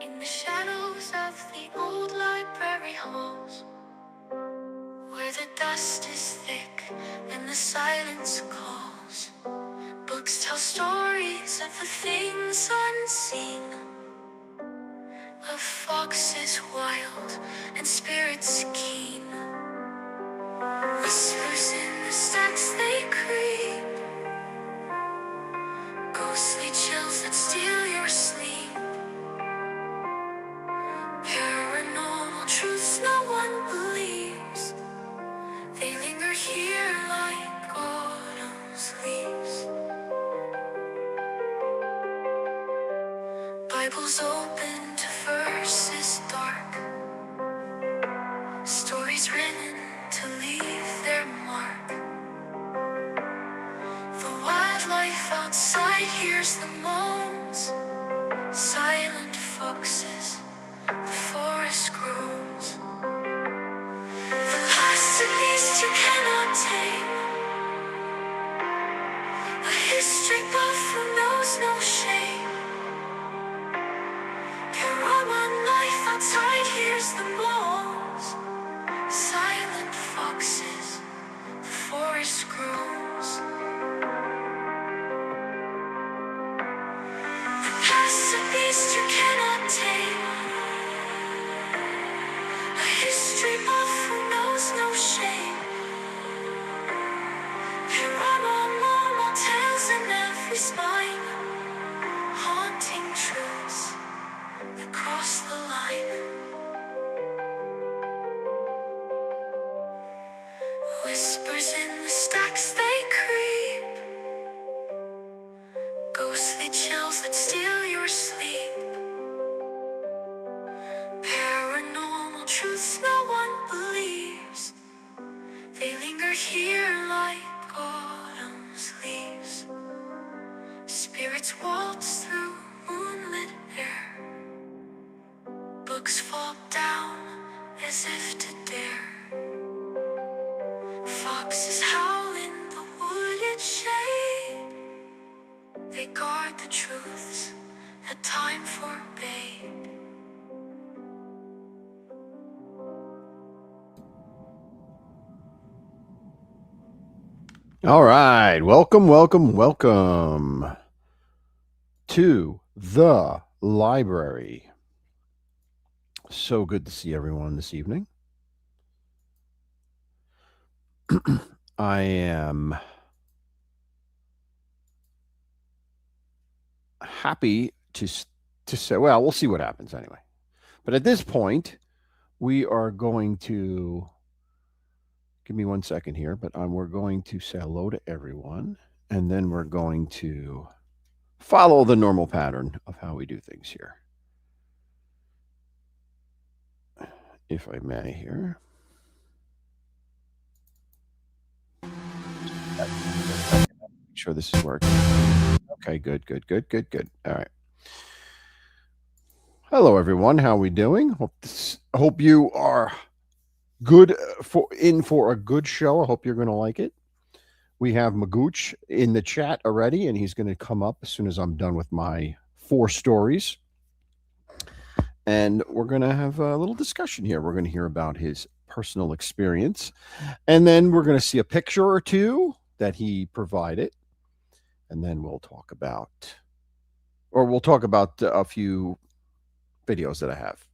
In the shadows of the old library halls, where the dust is thick and the silence calls, books tell stories of the things unseen, of foxes wild and spirits keen. Whispers in the stacks they creep, ghostly chills that steal your sleep. Paranormal truths no one believes, they linger here like autumn's leaves. Bibles open to verses dark, stories written to leave their mark. The wildlife outside hears the moans, silent foxes, the forest groans. The last beast you cannot tame, a history buff who knows no shame. Parawan life outside hears the moans, silent foxes, the forest groans. The past a beast you cannot tame, a history buff who knows no shame. Paranormal tales in every spine, haunting truths that cross the line. Whispers in the stacks they creep, ghostly chills that steal your sleep. Paranormal truths no one believes, they linger here like autumn's leaves. Spirits waltz through moonlit air, books fall down as if to dare. Foxes howl in the wooded shade, they guard the truths that time forbade. All right. Welcome to the library. So good to see everyone this evening. I am happy to say, well, we'll see what happens anyway. But at this point, we are going to give me 1 second here, but we're going to say hello to everyone, and then we're going to follow the normal pattern of how we do things here. If I may here. Make sure this is working. Okay, good. All right. Hello, everyone. How are we doing? Hope you are good for a good show. I hope you're going to like it. We have Magooch in the chat already, and he's going to come up as soon as I'm done with my 4 stories. And we're going to have a little discussion here. We're going to hear about his personal experience, and then we're going to see a picture or two that he provided, and then we'll talk about a few videos that I have.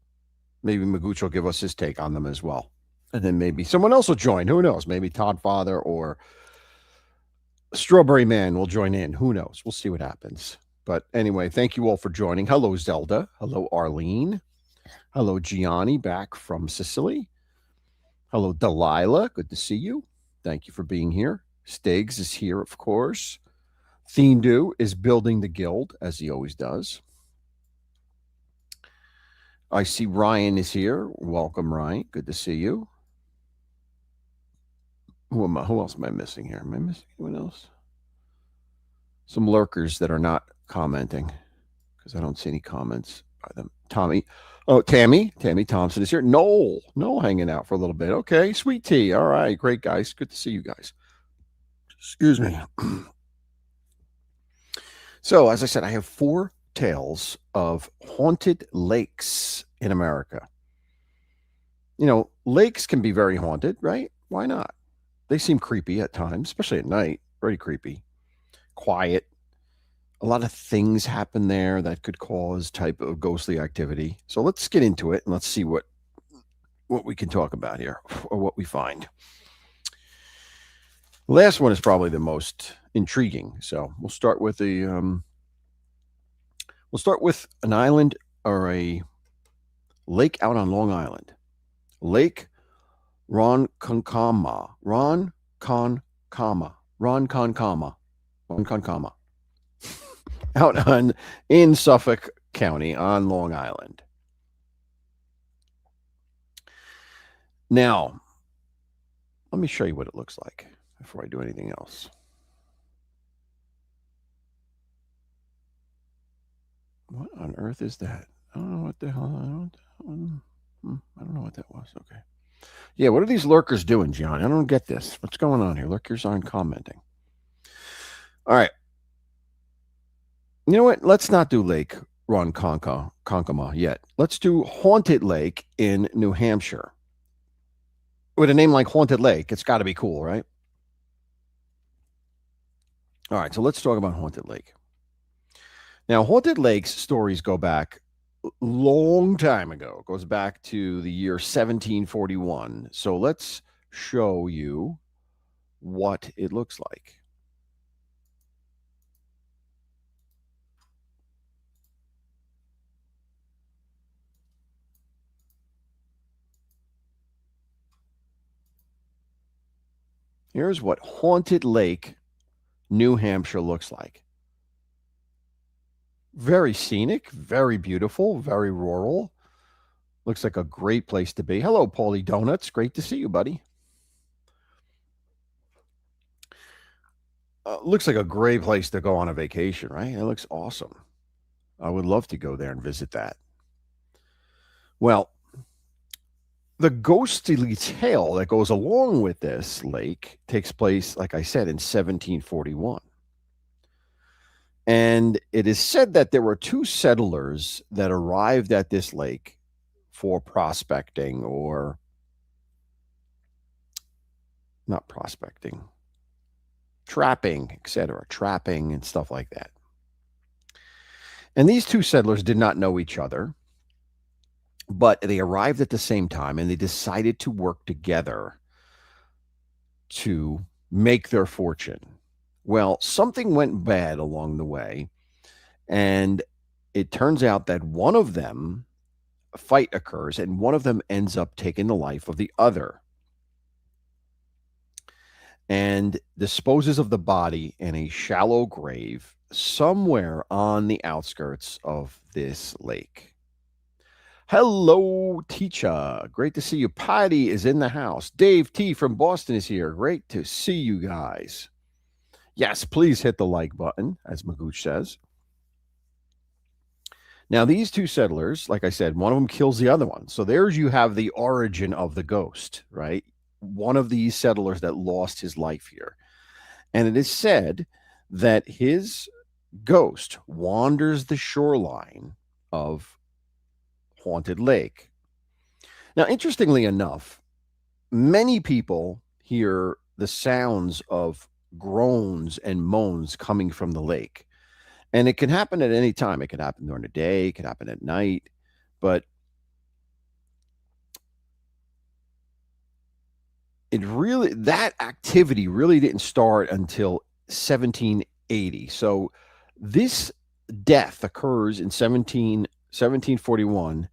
Maybe Magooch will give us his take on them as well. And then maybe someone else will join. Who knows? Maybe Todd Father or Strawberry Man will join in. Who knows? We'll see what happens. But anyway, thank you all for joining. Hello, Zelda. Hello, Arlene. Hello, Gianni, back from Sicily. Hello, Delilah. Good to see you. Thank you for being here. Stiggs is here, of course. Thindu is building the guild, as he always does. I see Ryan is here. Welcome, Ryan. Good to see you. Who else am I missing here? Am I missing anyone else? Some lurkers that are not commenting because I don't see any comments by them. Tammy Thompson is here. Noel hanging out for a little bit. Okay, sweet tea. All right, great guys. Good to see you guys. Excuse me. So, as I said, I have 4 tales of haunted lakes in America. You know, lakes can be very haunted, right? Why not? They seem creepy at times, especially at night. Very creepy, quiet. A lot of things happen there that could cause type of ghostly activity. So let's get into it and let's see what we can talk about here or what we find. The last one is probably the most intriguing. So we'll start with an island or a lake out on Long Island. Lake Ronkonkoma. Ronkonkoma. Out in Suffolk County on Long Island. Now, let me show you what it looks like before I do anything else. What on earth is that? I don't know what the hell. I don't know what that was. Okay. Yeah, what are these lurkers doing, John? I don't get this. What's going on here? Lurkers aren't commenting. All right. You know what? Let's not do Lake Ronkonkoma yet. Let's do Haunted Lake in New Hampshire. With a name like Haunted Lake, it's got to be cool, right? All right, so let's talk about Haunted Lake. Now, Haunted Lake's stories go back a long time ago. It goes back to the year 1741. So let's show you what it looks like. Here's what Haunted Lake, New Hampshire looks like. Very scenic, very beautiful, very rural. Looks like a great place to be. Hello, Paulie Donuts. Great to see you, buddy. Looks like a great place to go on a vacation, right? It looks awesome. I would love to go there and visit that. Well, the ghostly tale that goes along with this lake takes place, like I said, in 1741. And it is said that there were two settlers that arrived at this lake for prospecting or not prospecting, trapping, etc., trapping and stuff like that. And these two settlers did not know each other, but they arrived at the same time and they decided to work together to make their fortune. Well, something went bad along the way, and it turns out that one of them, a fight occurs, and one of them ends up taking the life of the other and disposes of the body in a shallow grave somewhere on the outskirts of this lake. Hello, teacher. Great to see you. Patty is in the house. Dave T from Boston is here. Great to see you guys. Yes, please hit the like button, as Magooch says. Now, these two settlers, like I said, one of them kills the other one. So there's you have the origin of the ghost, right? One of these settlers that lost his life here. And it is said that his ghost wanders the shoreline of Haunted Lake. Now, interestingly enough, many people hear the sounds of groans and moans coming from the lake. And it can happen at any time. It can happen during the day, it can happen at night, but that activity really didn't start until 1780. So this death occurs in 1741,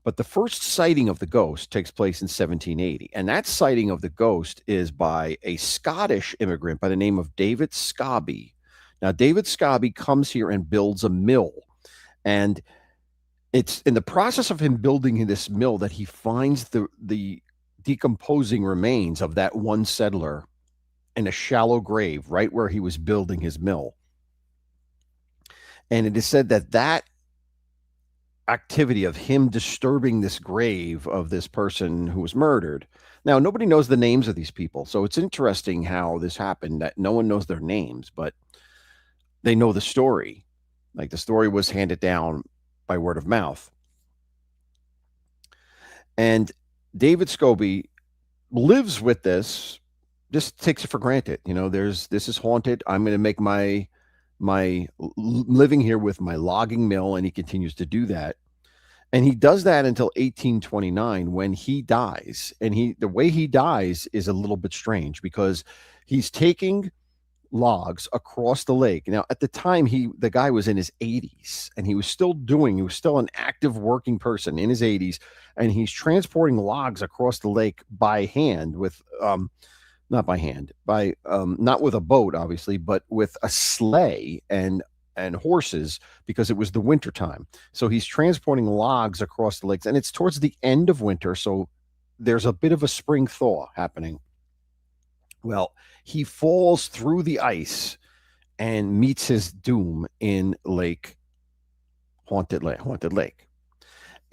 but the first sighting of the ghost takes place in 1780. And that sighting of the ghost is by a Scottish immigrant by the name of David Scobie. Now, David Scobie comes here and builds a mill. And it's in the process of him building this mill that he finds the decomposing remains of that one settler in a shallow grave right where he was building his mill. And it is said that activity of him disturbing this grave of this person who was murdered. Now, nobody knows the names of these people. So it's interesting how this happened, that no one knows their names, but they know the story Like the story was handed down by word of mouth. And David Scobie lives with this, just takes it for granted. This is haunted. I'm going to make my living here with my logging mill, and he continues to do that. And he does that until 1829 when he dies. And the way he dies is a little bit strange because he's taking logs across the lake. Now, at the time, the guy was in his 80s, and he was still an active working person in his 80s, and he's transporting logs across the lake by hand with not by hand, not with a boat, obviously, but with a sleigh and horses, because it was the winter time. So he's transporting logs across the lakes, and it's towards the end of winter, so there's a bit of a spring thaw happening. Well, he falls through the ice and meets his doom in Haunted Lake.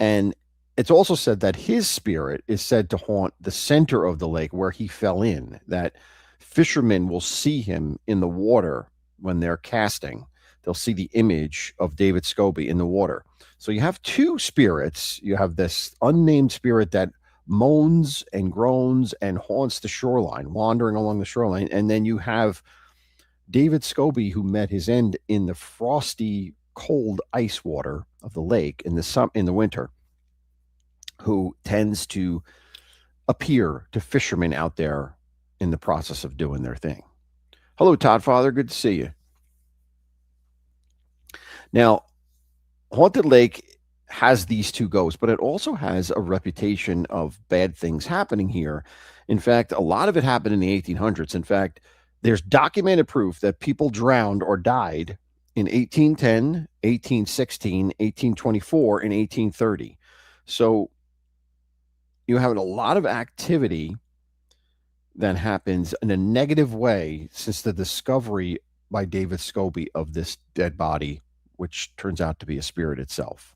And it's also said that his spirit is said to haunt the center of the lake where he fell in, that fishermen will see him in the water when they're casting. They'll see the image of David Scobie in the water. So you have two spirits. You have this unnamed spirit that moans and groans and haunts the shoreline, wandering along the shoreline. And then you have David Scobie, who met his end in the frosty, cold ice water of the lake in the winter, who tends to appear to fishermen out there in the process of doing their thing. Hello, Todd Father. Good to see you. Now, Haunted Lake has these two ghosts, but it also has a reputation of bad things happening here. In fact, a lot of it happened in the 1800s. In fact, there's documented proof that people drowned or died in 1810, 1816, 1824, and 1830. So you have a lot of activity that happens in a negative way since the discovery by David Scobie of this dead body, which turns out to be a spirit itself.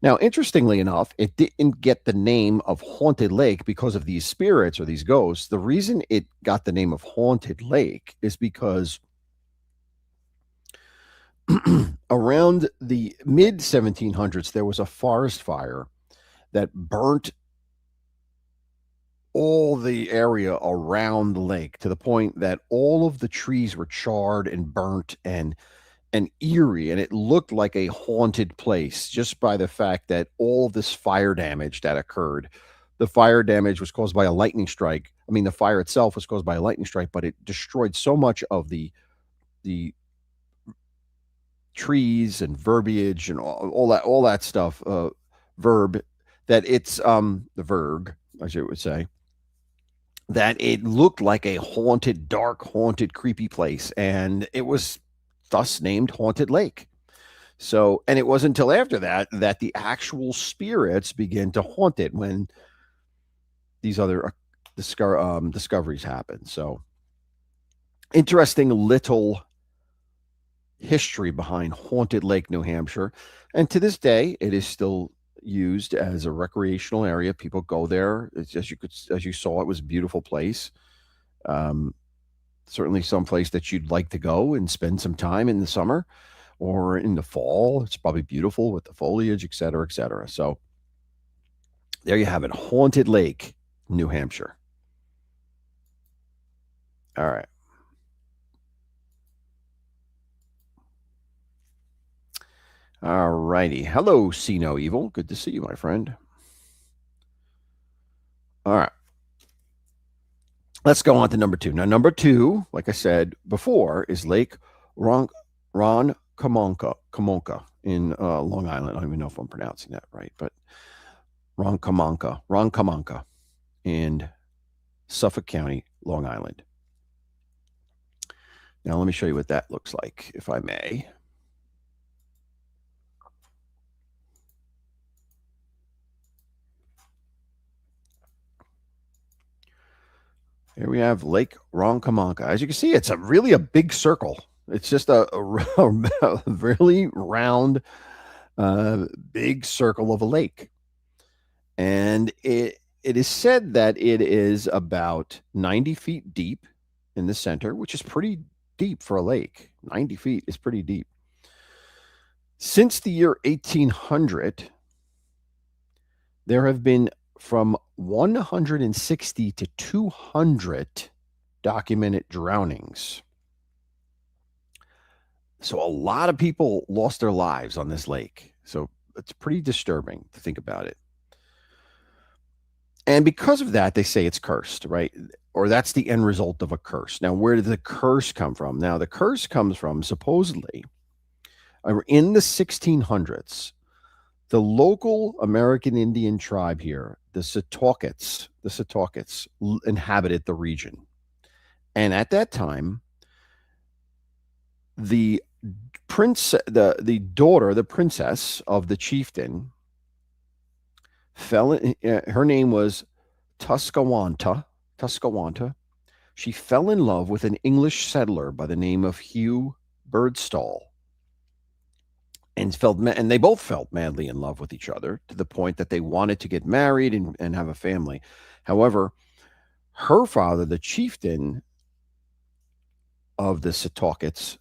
Now, interestingly enough, it didn't get the name of Haunted Lake because of these spirits or these ghosts. The reason it got the name of Haunted Lake is because around the mid 1700s, there was a forest fire that burnt all the area around the lake to the point that all of the trees were charred and burnt and eerie, and it looked like a haunted place just by the fact that all of this fire damage that occurred. The fire damage was caused by a lightning strike. I mean, the fire itself was caused by a lightning strike, but it destroyed so much of the trees and verbiage and all that stuff, verb, that it's the verg, as you would say, that it looked like a haunted, dark, haunted, creepy place, and it was thus named Haunted Lake. So, and it wasn't until after that the actual spirits began to haunt it, when these other discoveries happened. So, interesting little history behind Haunted Lake, New Hampshire. And to this day, it is still used as a recreational area. People go there. As you saw, it was a beautiful place. Certainly some place that you'd like to go and spend some time in the summer or in the fall. It's probably beautiful with the foliage, et cetera, et cetera. So there you have it. Haunted Lake, New Hampshire. All right. All righty. Hello, See No Evil. Good to see you, my friend. All right. Let's go on to number 2. Now, number 2, like I said before, is Lake Ronkonkoma in Long Island. I don't even know if I'm pronouncing that right, but Ronkonkoma in Suffolk County, Long Island. Now, let me show you what that looks like, if I may. Here we have Lake Ronkonkoma. As you can see, it's really a big circle. It's just a really round, big circle of a lake. And it is said that it is about 90 feet deep in the center, which is pretty deep for a lake. 90 feet is pretty deep. Since the year 1800, there have been from 160 to 200 documented drownings. So a lot of people lost their lives on this lake. So it's pretty disturbing to think about it. And because of that, they say it's cursed, right? Or that's the end result of a curse. Now, where did the curse come from? Now, the curse comes from supposedly in the 1600s, the local American Indian tribe here, the Setauquets, inhabited the region. And at that time, the the princess of the chieftain, her name was Tuscawanta. She fell in love with an English settler by the name of Hugh Birdstall. And they both felt madly in love with each other to the point that they wanted to get married and have a family. However, her father, the chieftain of the Setauquets,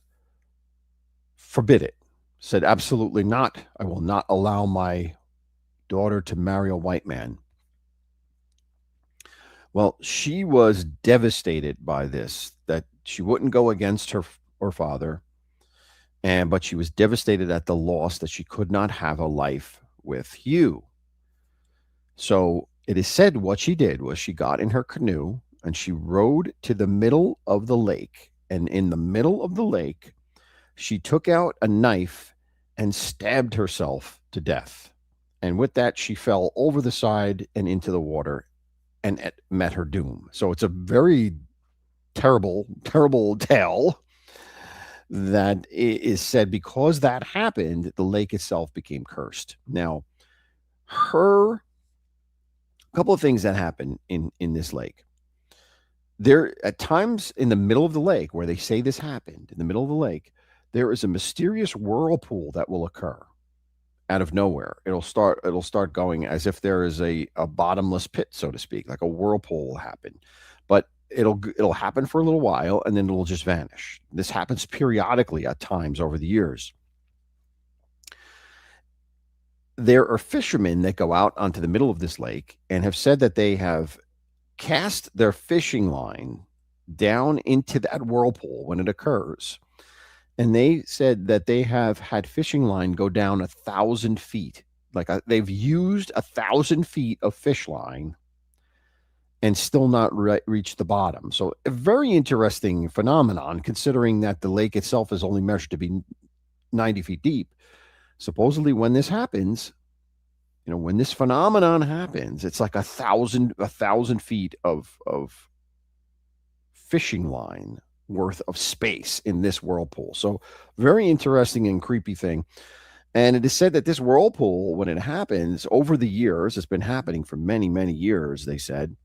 forbid it, said, absolutely not. I will not allow my daughter to marry a white man. Well, she was devastated by this, that she wouldn't go against her father, but she was devastated at the loss that she could not have a life with Hugh. So it is said what she did was she got in her canoe and she rowed to the middle of the lake. And in the middle of the lake, she took out a knife and stabbed herself to death. And with that, she fell over the side and into the water and met her doom. So it's a very terrible, terrible tale that is said because that happened, the lake itself became cursed. Now, a couple of things that happen in this lake. There, at times in the middle of the lake, where they say this happened, in the middle of the lake, there is a mysterious whirlpool that will occur out of nowhere. It'll start going as if there is a bottomless pit, so to speak, like a whirlpool will happen. But it'll happen for a little while and then it'll just vanish. This happens periodically at times over the years. There are fishermen that go out onto the middle of this lake and have said that they have cast their fishing line down into that whirlpool when it occurs. And they said that they have had fishing line go down 1,000 feet. They've used 1,000 feet of fish line and still not reach the bottom. So a very interesting phenomenon, considering that the lake itself is only measured to be 90 feet deep. Supposedly when this happens, when this phenomenon happens, it's like 1,000 feet of fishing line worth of space in this whirlpool. So very interesting and creepy thing. And it is said that this whirlpool, when it happens over the years, it's been happening for many, many years, they said,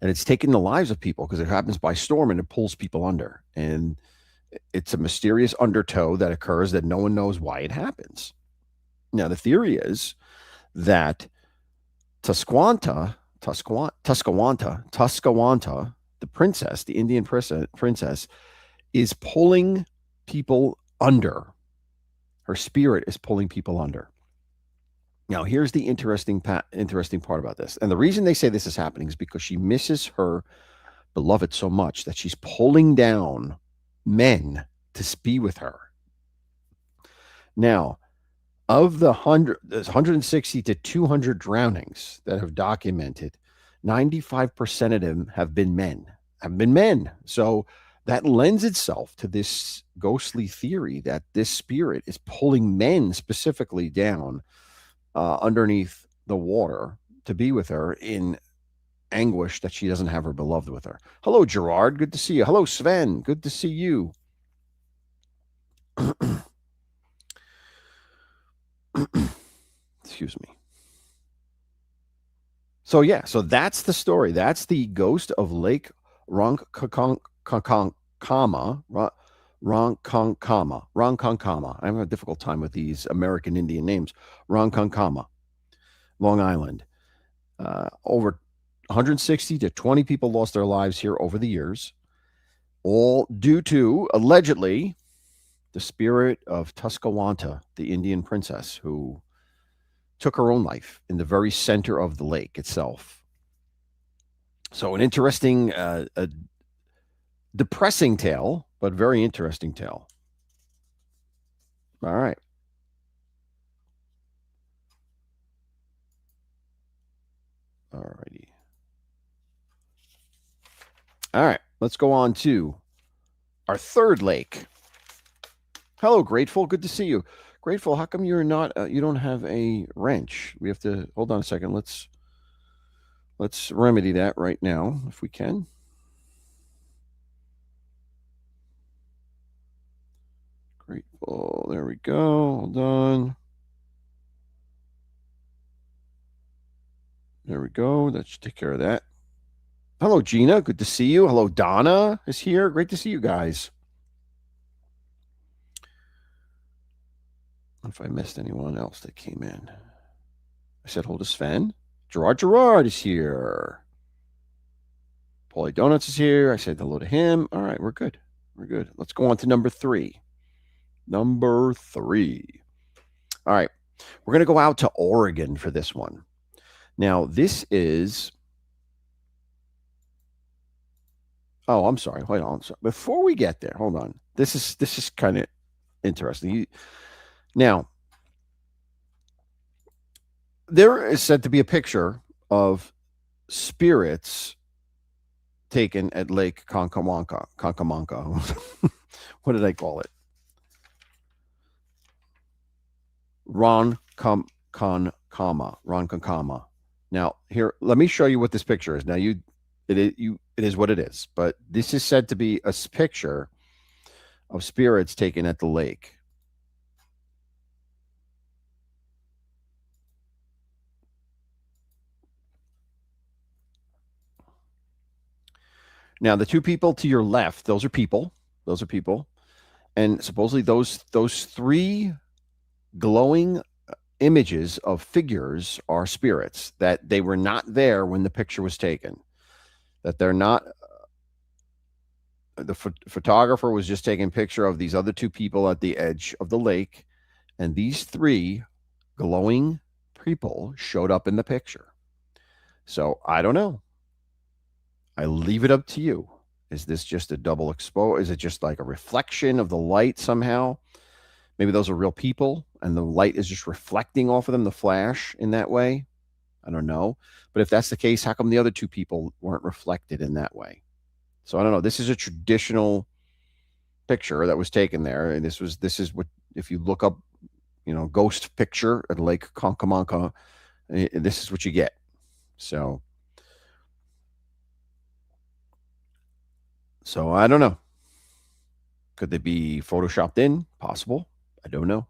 and it's taken the lives of people because it happens by storm and it pulls people under. And it's a mysterious undertow that occurs that no one knows why it happens. Now, the theory is that Tuscawanta, the princess, the Indian princess, is pulling people under. Her spirit is pulling people under. Now, here's the interesting part about this. And the reason they say this is happening is because she misses her beloved so much that she's pulling down men to be with her. Now, of the 160 to 200 drownings that have documented, 95% of them have been men. So that lends itself to this ghostly theory that this spirit is pulling men specifically down underneath the water to be with her in anguish that she doesn't have her beloved with her. Hello, Gerard. Good to see you. Hello, Sven. Good to see you. Excuse me. So that's the story. That's the ghost of Lake Ronkonkoma. I have a difficult time with these American Indian names. Ronkonkoma, Long Island. Over 160 to 20 people lost their lives here over the years, all due to, allegedly, the spirit of Tuscawanta, the Indian princess who took her own life in the very center of the lake itself. So, an interesting, a depressing tale, but very interesting tale. All right. All righty. All right. Let's go on to our third lake. Hello, Grateful. Good to see you. Grateful, how come you're not, you don't have a wrench? We have to, hold on a second. Let's remedy that right now, if we can. Grateful. There we go. Hold on. There we go. That should take care of that. Hello, Gina. Good to see you. Hello, Donna is here. Great to see you guys. If I missed anyone else that came in, I said, hold a Sven. Gerard is here. Paulie Donuts is here. I said hello to him. All right, we're good. We're good. Let's go on to number 3. Number 3. All right. We're going to go out to Oregon for this one. Now, this is. Oh, I'm sorry. Hold on. Before we get there, hold on. This is kind of interesting. Now, there is said to be a picture of spirits taken at Lake Concamanca. What did I call it? Ronkonkoma. Now, here, let me show you what this picture is. Now, it is what it is, but this is said to be a picture of spirits taken at the lake. Now, the two people to your left, those are people. Those are people. And supposedly those 3 glowing images of figures are spirits, that they were not there when the picture was taken, that they're not. The photographer was just taking a picture of these other 2 people at the edge of the lake, and these 3 glowing people showed up in the picture. So I don't know. I leave it up to you. Is this just a double expose? Is it just like a reflection of the light somehow? Maybe those are real people and the light is just reflecting off of them, the flash in that way. I don't know. But if that's the case, how come the other 2 people weren't reflected in that way? So I don't know. This is a traditional picture that was taken there. And this is what, if you look up, ghost picture at Lake Concamanca, this is what you get. So I don't know. Could they be photoshopped in? Possible. I don't know.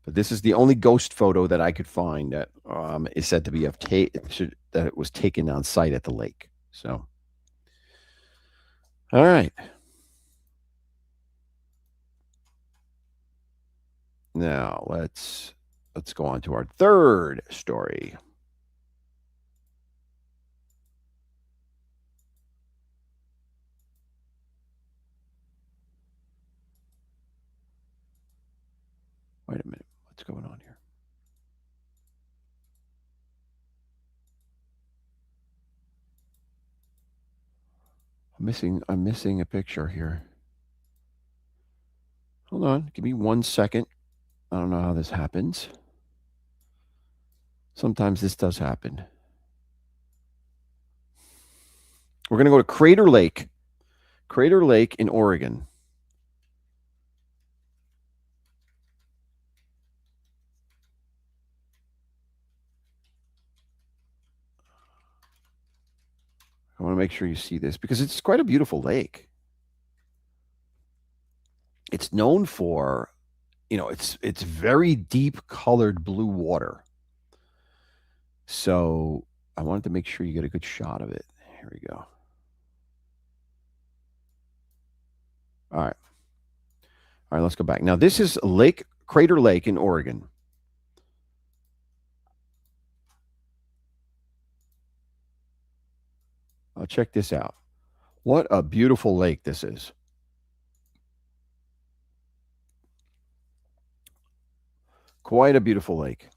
But this is the only ghost photo that I could find that is said to be that it was taken on site at the lake. So, all right. Now let's go on to our third story. Wait a minute. What's going on here? I'm missing a picture here. Hold on. Give me 1 second. I don't know how this happens. Sometimes this does happen. We're going to go to Crater Lake in Oregon. I want to make sure you see this because it's quite a beautiful lake. It's known for, it's very deep colored blue water. So I wanted to make sure you get a good shot of it. Here we go. All right. All right, let's go back. Now, this is Crater Lake in Oregon. Check this out. What a beautiful lake this is. Quite a beautiful lake.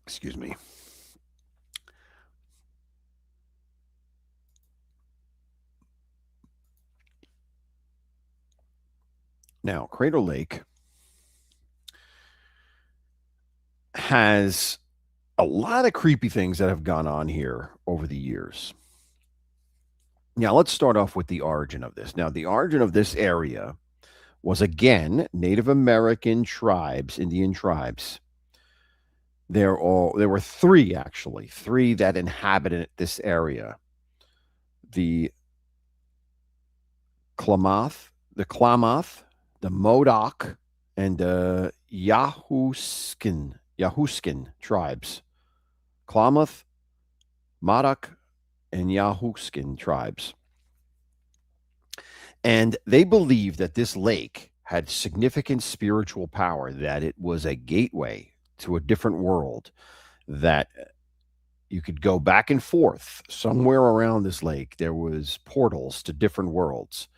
Excuse me. Now, Crater Lake has a lot of creepy things that have gone on here over the years. Now, let's start off with the origin of this. Now, the origin of this area was again Native American tribes, Indian tribes. There were three actually, three that inhabited this area. The Klamath, the Modoc, and the Yahuskin tribes. Klamath, Modoc, and Yahuskin tribes. And they believed that this lake had significant spiritual power, that it was a gateway to a different world, that you could go back and forth somewhere around this lake. There was portals to different worlds.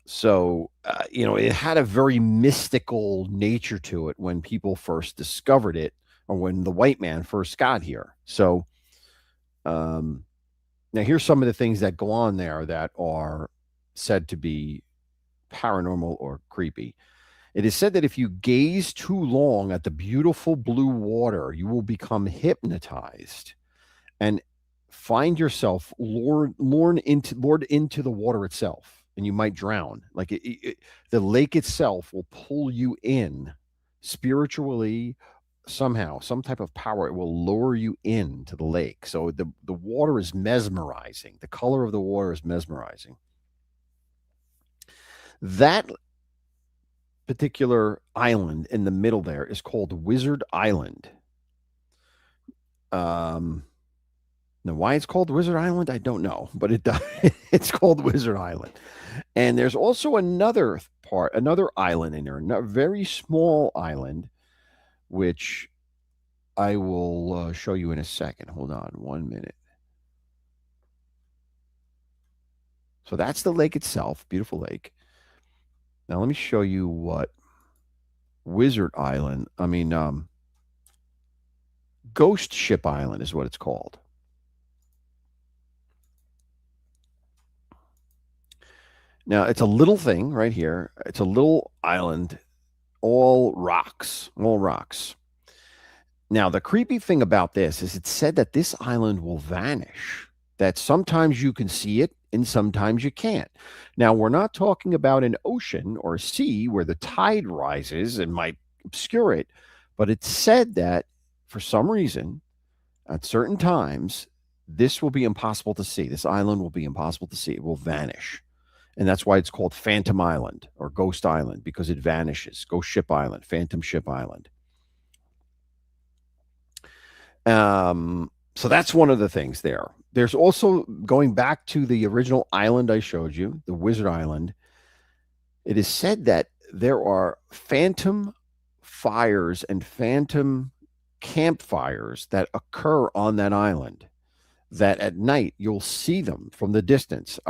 So, it had a very mystical nature to it when people first discovered it, or when the white man first got here. So, now here's some of the things that go on there that are said to be paranormal or creepy. It is said that if you gaze too long at the beautiful blue water, you will become hypnotized and find yourself lured into the water itself, and you might drown. Like the lake itself will pull you in spiritually somehow, some type of power. It will lure you into the lake. So the water is mesmerizing. The color of the water is mesmerizing. That particular island in the middle there is called Wizard Island. Now, why it's called Wizard Island, I don't know, but it's called Wizard Island. And there's also another island in there, a very small island, which I will show you in a second. Hold on 1 minute. So that's the lake itself, beautiful lake. Now let me show you what Ghost Ship Island is what it's called. Now, it's a little thing right here. It's a little island, all rocks, all rocks. Now, the creepy thing about this is it's said that this island will vanish, that sometimes you can see it and sometimes you can't. Now, we're not talking about an ocean or a sea where the tide rises and might obscure it, but it's said that for some reason, at certain times, this will be impossible to see. This island will be impossible to see. It will vanish. And that's why it's called Phantom Island or Ghost Island, because it vanishes. Ghost Ship Island, Phantom Ship Island. So that's one of the things there. There's also, going back to the original island I showed you, the Wizard Island, it is said that there are phantom fires and phantom campfires that occur on that island, that at night you'll see them from the distance.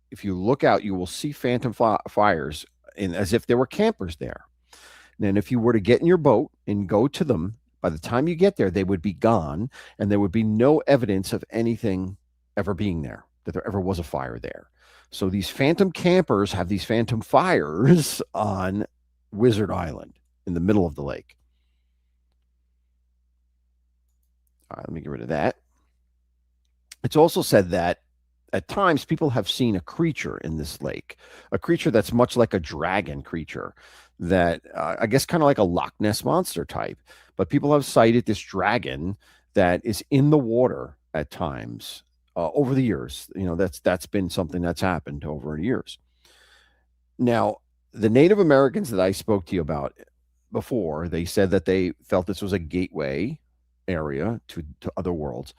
If you look out, you will see phantom fires, as if there were campers there. And then if you were to get in your boat and go to them, by the time you get there, they would be gone, and there would be no evidence of anything ever being there, that there ever was a fire there. So these phantom campers have these phantom fires on Wizard Island in the middle of the lake. All right, let me get rid of that. It's also said that at times people have seen a creature in this lake, a creature that's much like a dragon creature, that I guess kind of like a Loch Ness monster type. But people have cited this dragon that is in the water at times over the years. That's been something that's happened over the years. Now, the Native Americans that I spoke to you about before, they said that they felt this was a gateway area to other worlds.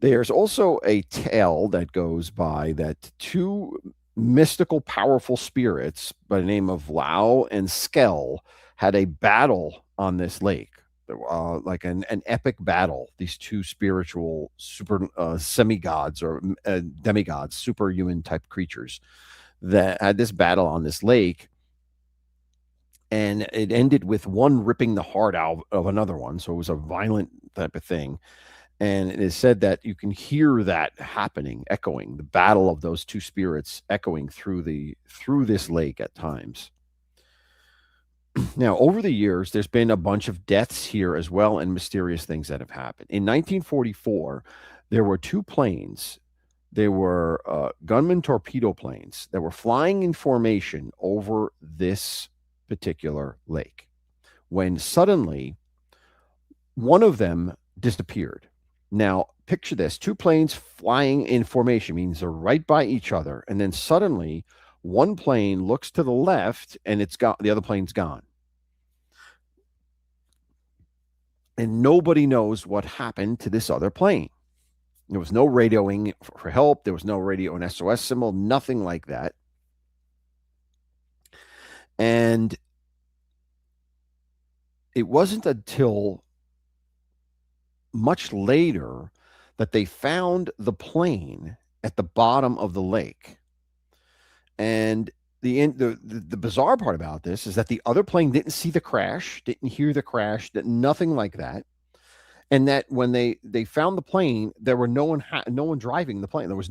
There's also a tale that goes by that two mystical, powerful spirits by the name of Lau and Skell had a battle on this lake. like an epic battle. These two spiritual super semi-gods or demigods, superhuman type creatures that had this battle on this lake, and it ended with one ripping the heart out of another one. So it was a violent type of thing. And it is said that you can hear that happening, echoing, the battle of those two spirits echoing through this lake at times. Now, over the years, there's been a bunch of deaths here as well and mysterious things that have happened. In 1944, there were two planes. They were gunman torpedo planes that were flying in formation over this particular lake when suddenly one of them disappeared. Now, picture this: two planes flying in formation means they're right by each other. And then suddenly, one plane looks to the left and it's got the other plane's gone. And nobody knows what happened to this other plane. There was no radioing for help. There was no radio and SOS symbol, nothing like that. And it wasn't until much later that they found the plane at the bottom of the lake. And the bizarre part about this is that the other plane didn't see the crash, didn't hear the crash, nothing like that. And that when they found the plane, there were no one driving the plane. There was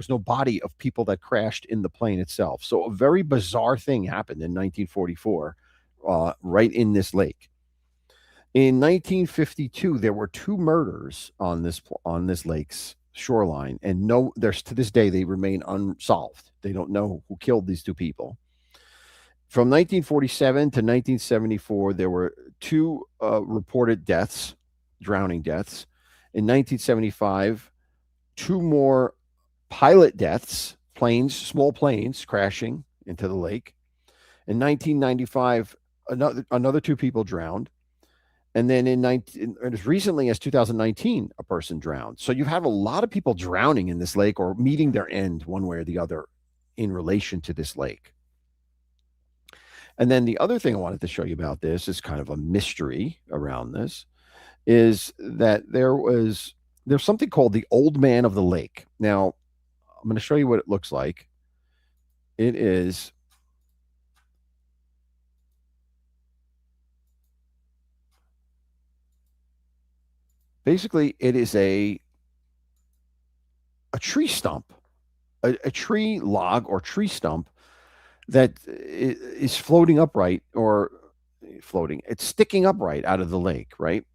no body of people that crashed in the plane itself. So a very bizarre thing happened in 1944, right in this lake. In 1952, there were two murders on this lake's shoreline, and there's to this day they remain unsolved. They don't know who killed these two people. From 1947 to 1974, there were two reported deaths, drowning deaths. In 1975, two more pilot deaths, small planes crashing into the lake. In 1995, another two people drowned. And then as recently as 2019, a person drowned. So you have a lot of people drowning in this lake or meeting their end one way or the other in relation to this lake. And then the other thing I wanted to show you about this is kind of a mystery around this, is that there's something called the Old Man of the Lake. Now, I'm going to show you what it looks like. It is basically it is a tree stump, a tree log or tree stump that is floating upright it's sticking upright out of the lake, right?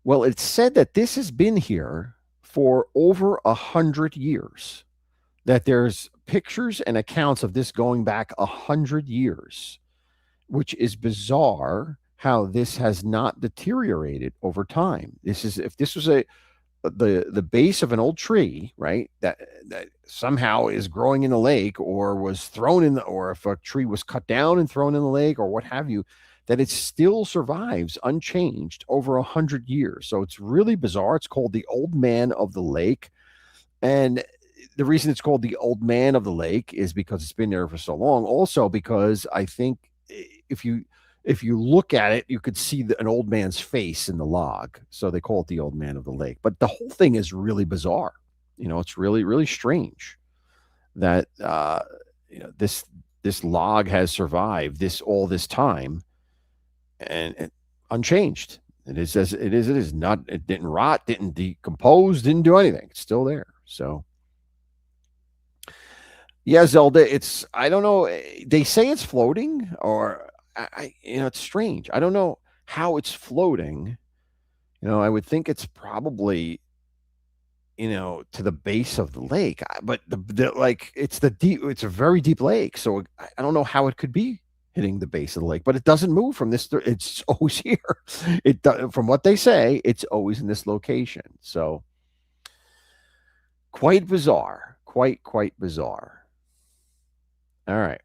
Well, it's said that this has been here for over 100 years, that there's pictures and accounts of this going back 100 years, which is bizarre how this has not deteriorated over time. If this was the base of an old tree, right? That somehow is growing in the lake, or was thrown in or if a tree was cut down and thrown in the lake, or what have you, that it still survives unchanged over 100 years. So it's really bizarre. It's called the Old Man of the Lake, and the reason it's called the Old Man of the Lake is because it's been there for so long. Also, because I think if you look at it, you could see an old man's face in the log. So they call it the Old Man of the Lake. But the whole thing is really bizarre. It's really, really strange that this log has survived all this time and unchanged. It is as it is. It is not. It didn't rot, didn't decompose, didn't do anything. It's still there. So. Yeah, Zelda, I don't know. They say it's floating, or it's strange. I don't know how it's floating. I would think it's probably, to the base of the lake, but it's a very deep lake. So I don't know how it could be hitting the base of the lake, but it doesn't move from this. It's always here. From what they say, it's always in this location. So quite bizarre, quite bizarre. All right.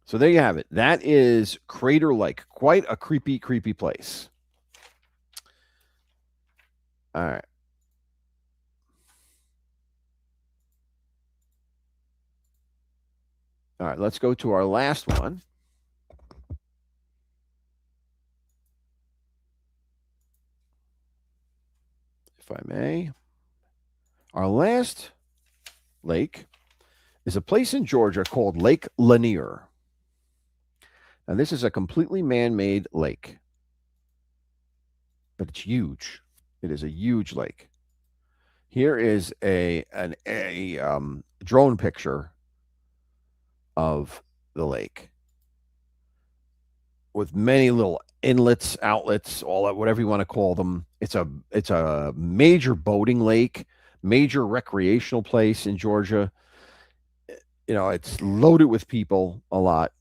So there you have it. That is Crater Lake. Quite a creepy place. All right. All right, let's go to our last one. I may. Our last lake is a place in Georgia called Lake Lanier. Now, this is a completely man-made lake, but it's huge. It is a huge lake. Here is a drone picture of the lake with many little inlets, outlets, all that, whatever you want to call them. It's a major boating lake, major recreational place in Georgia. It's loaded with people a lot.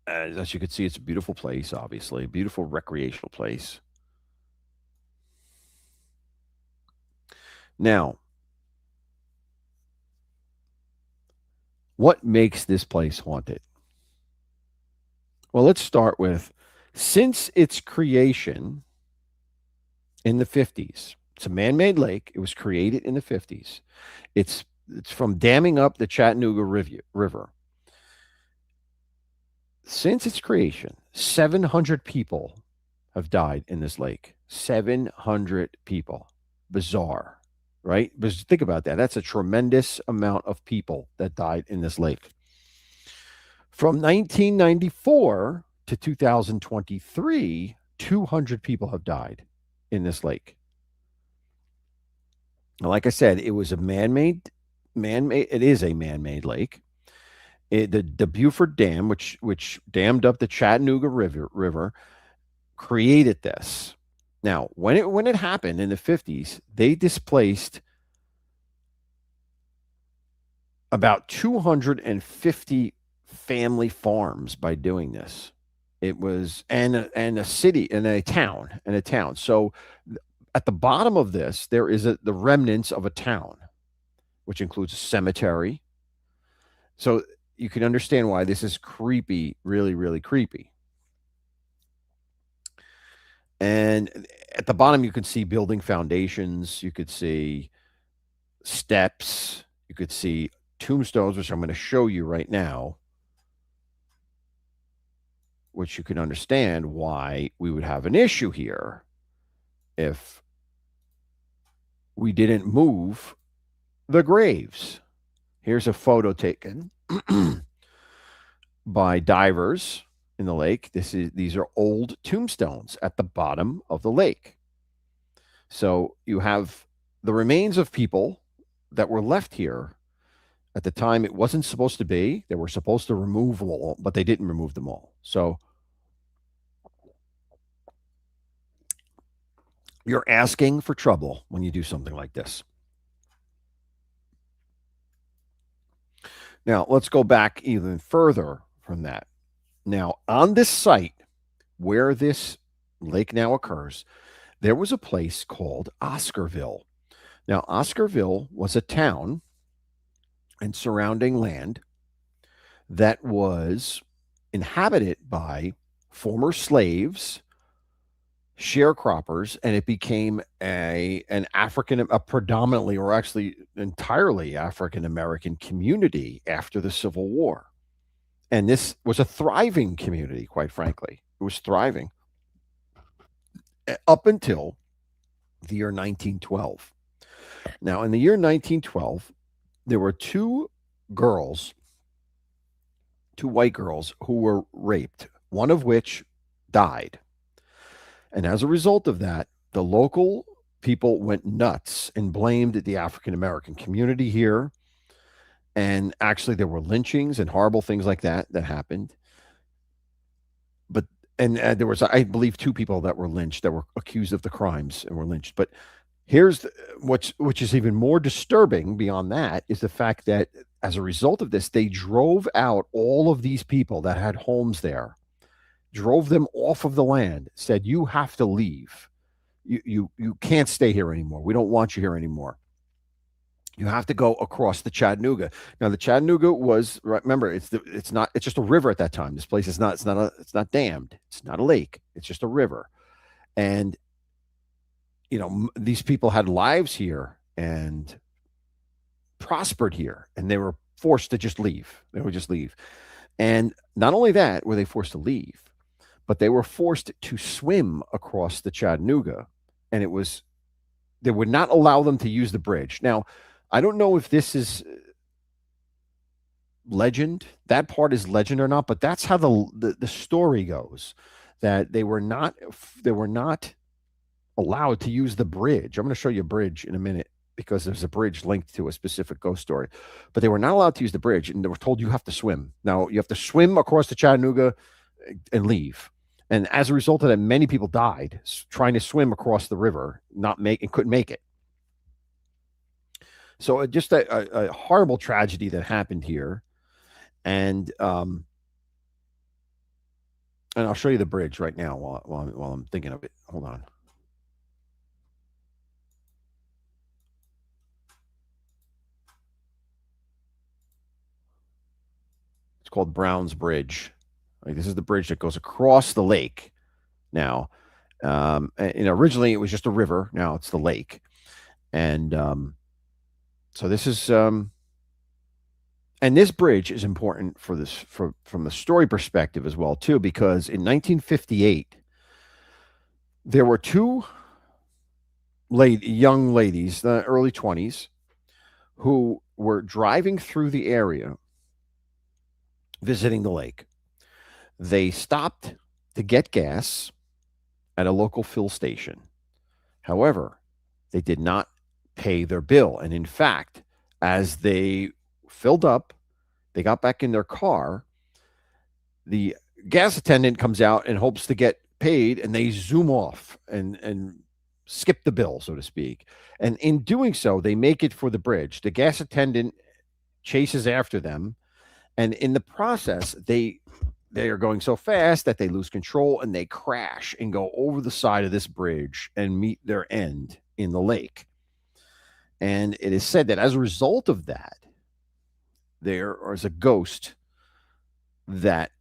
As you can see, it's a beautiful place, obviously, a beautiful recreational place. Now, what makes this place haunted? Well, let's start with, since its creation in the 50s, it's a man-made lake. It was created in the 50s. It's from damming up the Chattanooga River. Since its creation, 700 people have died in this lake. 700 people. Bizarre, right? But think about that. That's a tremendous amount of people that died in this lake. From 1994 to 2023, 200 people have died in this lake. Like I said, it was a man-made. It is a man-made lake. The Beaufort Dam, which dammed up the Chattanooga River, created this. Now, when it happened in the 50s, they displaced about 250 family farms by doing this. It was and a city and a town. So at the bottom of this, there is the remnants of a town, which includes a cemetery. So you can understand why this is creepy, really, really creepy. And at the bottom, you can see building foundations. You could see steps. You could see tombstones, which I'm going to show you right now, which you can understand why we would have an issue here if we didn't move the graves. Here's a photo taken by divers in the lake. These are old tombstones at the bottom of the lake. So you have the remains of people that were left here at the time. It wasn't supposed to be. They were supposed to remove them all, but they didn't remove them all. So you're asking for trouble when you do something like this. Now, let's go back even further from that. Now, on this site where this lake now occurs, there was a place called Oscarville. Now, Oscarville was a town and surrounding land that was inhabited by former slaves, sharecroppers, and it became a predominantly, or actually entirely, African American community after the Civil War. And this was a thriving community, quite frankly. It was thriving up until the year 1912. Now, in the year 1912, there were two white girls who were raped, one of which died. And as a result of that, the local people went nuts and blamed the African American community here. And actually, there were lynchings and horrible things like that happened. But there was, I believe, two people that were lynched, that were accused of the crimes and were lynched. But here's which is even more disturbing beyond that, is the fact that as a result of this, they drove out all of these people that had homes there, drove them off of the land, said, you have to leave. You can't stay here anymore. We don't want you here anymore. You have to go across the Chattanooga. Now, the Chattanooga was, remember, it's just a river at that time. This place it's not dammed. It's not a lake. It's just a river. And, these people had lives here and prospered here, and they were forced to just leave. They would just leave. And not only that were they forced to leave, but they were forced to swim across the Chattanooga. And it was they would not allow them to use the bridge. Now, I don't know if this is legend. That part is legend or not, but that's how the story goes. That they were not allowed to use the bridge. I'm going to show you a bridge in a minute because there's a bridge linked to a specific ghost story. But they were not allowed to use the bridge, and they were told you have to swim. Now you have to swim across the Chattanooga and leave. And as a result of that, many people died trying to swim across the river, not make and couldn't make it. So just a horrible tragedy that happened here, and I'll show you the bridge right now while I'm thinking of it. Hold on. It's called Brown's Bridge. Like, this is the bridge that goes across the lake. Now, and originally it was just a river. Now it's the lake, and so this is and this bridge is important for this from the story perspective as well too, because in 1958 there were two young ladies, the early 20s, who were driving through the area visiting the lake. They stopped to get gas at a local fill station. However, they did not pay their bill. And in fact, as they filled up, they got back in their car. The gas attendant comes out and hopes to get paid, and they zoom off and skip the bill, so to speak. And in doing so, they make it for the bridge. The gas attendant chases after them, and in the process, they are going so fast that they lose control and they crash and go over the side of this bridge and meet their end in the lake. And it is said that as a result of that, there is a ghost that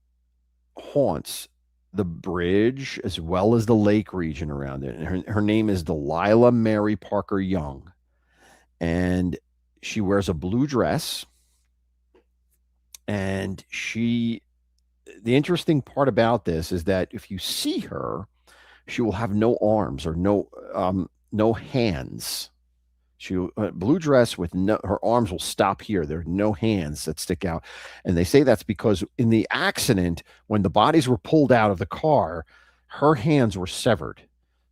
haunts the bridge as well as the lake region around it. And her name is Delilah Mary Parker Young. And she wears a blue dress. And the interesting part about this is that if you see her, she will have no arms or no hands. She blue dress with her arms will stop here. There are no hands that stick out, and they say that's because in the accident, when the bodies were pulled out of the car, her hands were severed,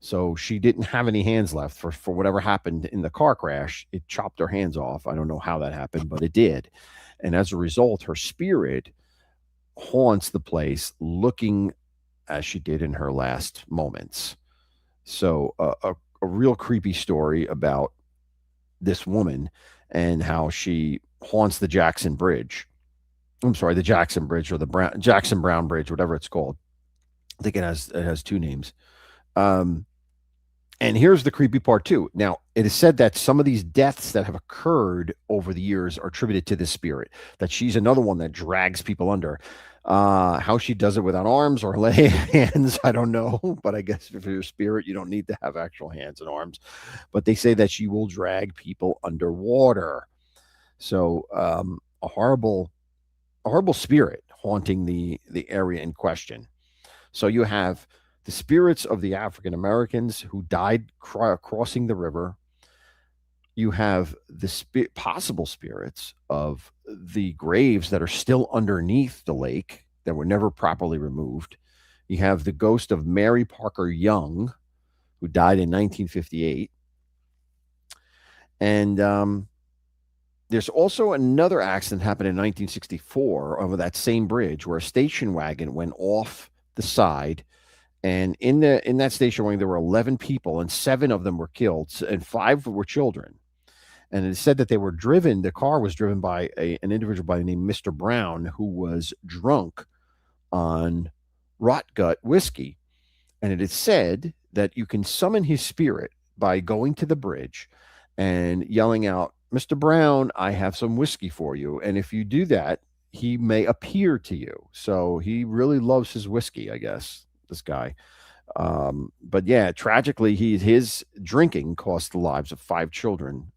so she didn't have any hands left for whatever happened in the car crash. It chopped her hands off. I don't know how that happened, but it did, and as a result, her spirit haunts the place, looking as she did in her last moments. So a real creepy story about this woman and how she haunts the Jackson Bridge. I'm sorry, the Jackson Bridge or the Jackson Brown Bridge, whatever it's called. I think it has two names. And here's the creepy part too. Now, it is said that some of these deaths that have occurred over the years are attributed to this spirit. That she's another one that drags people under. How she does it without arms or hands, I don't know. But I guess if you're a spirit, you don't need to have actual hands and arms. But they say that she will drag people underwater. So a horrible spirit haunting the area in question. So you have the spirits of the African Americans who died crossing the river. You have the possible spirits of the graves that are still underneath the lake that were never properly removed. You have the ghost of Mary Parker Young, who died in 1958. And there's also another accident happened in 1964 over that same bridge where a station wagon went off the side. And in that station wagon, there were 11 people, and 7 of them were killed, and 5 were children. And it said that the car was driven by an individual by the name Mr. Brown, who was drunk on rot gut whiskey. And it is said that you can summon his spirit by going to the bridge and yelling out, "Mr. Brown, I have some whiskey for you." And if you do that, he may appear to you. So he really loves his whiskey, I guess, this guy. But yeah, tragically, his drinking cost the lives of 5 children,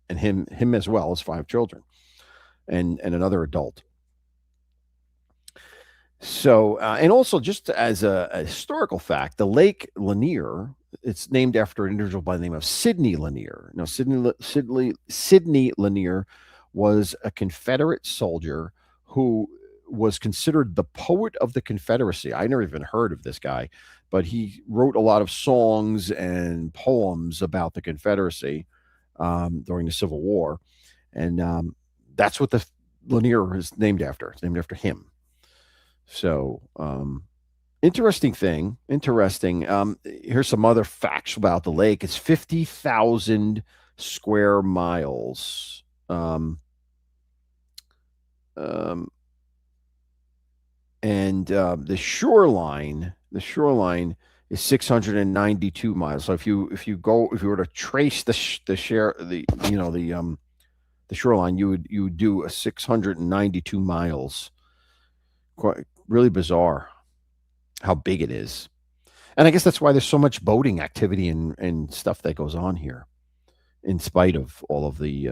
and him as well as 5 children, and another adult. So, and also just as a historical fact, the Lake Lanier, it's named after an individual by the name of Sidney Lanier. Now, Sidney Lanier was a Confederate soldier who was considered the poet of the Confederacy. I never even heard of this guy, but he wrote a lot of songs and poems about the Confederacy during the Civil War, and that's what the Lanier is named after. It's named after him. So, interesting thing. Interesting. Here's some other facts about the lake. It's 50,000 square miles. Um, and the shoreline is 692 miles. So if you were to trace the shoreline, you would do a 692 miles. Quite really bizarre how big it is. And I guess that's why there's so much boating activity and stuff that goes on here, in spite of all of the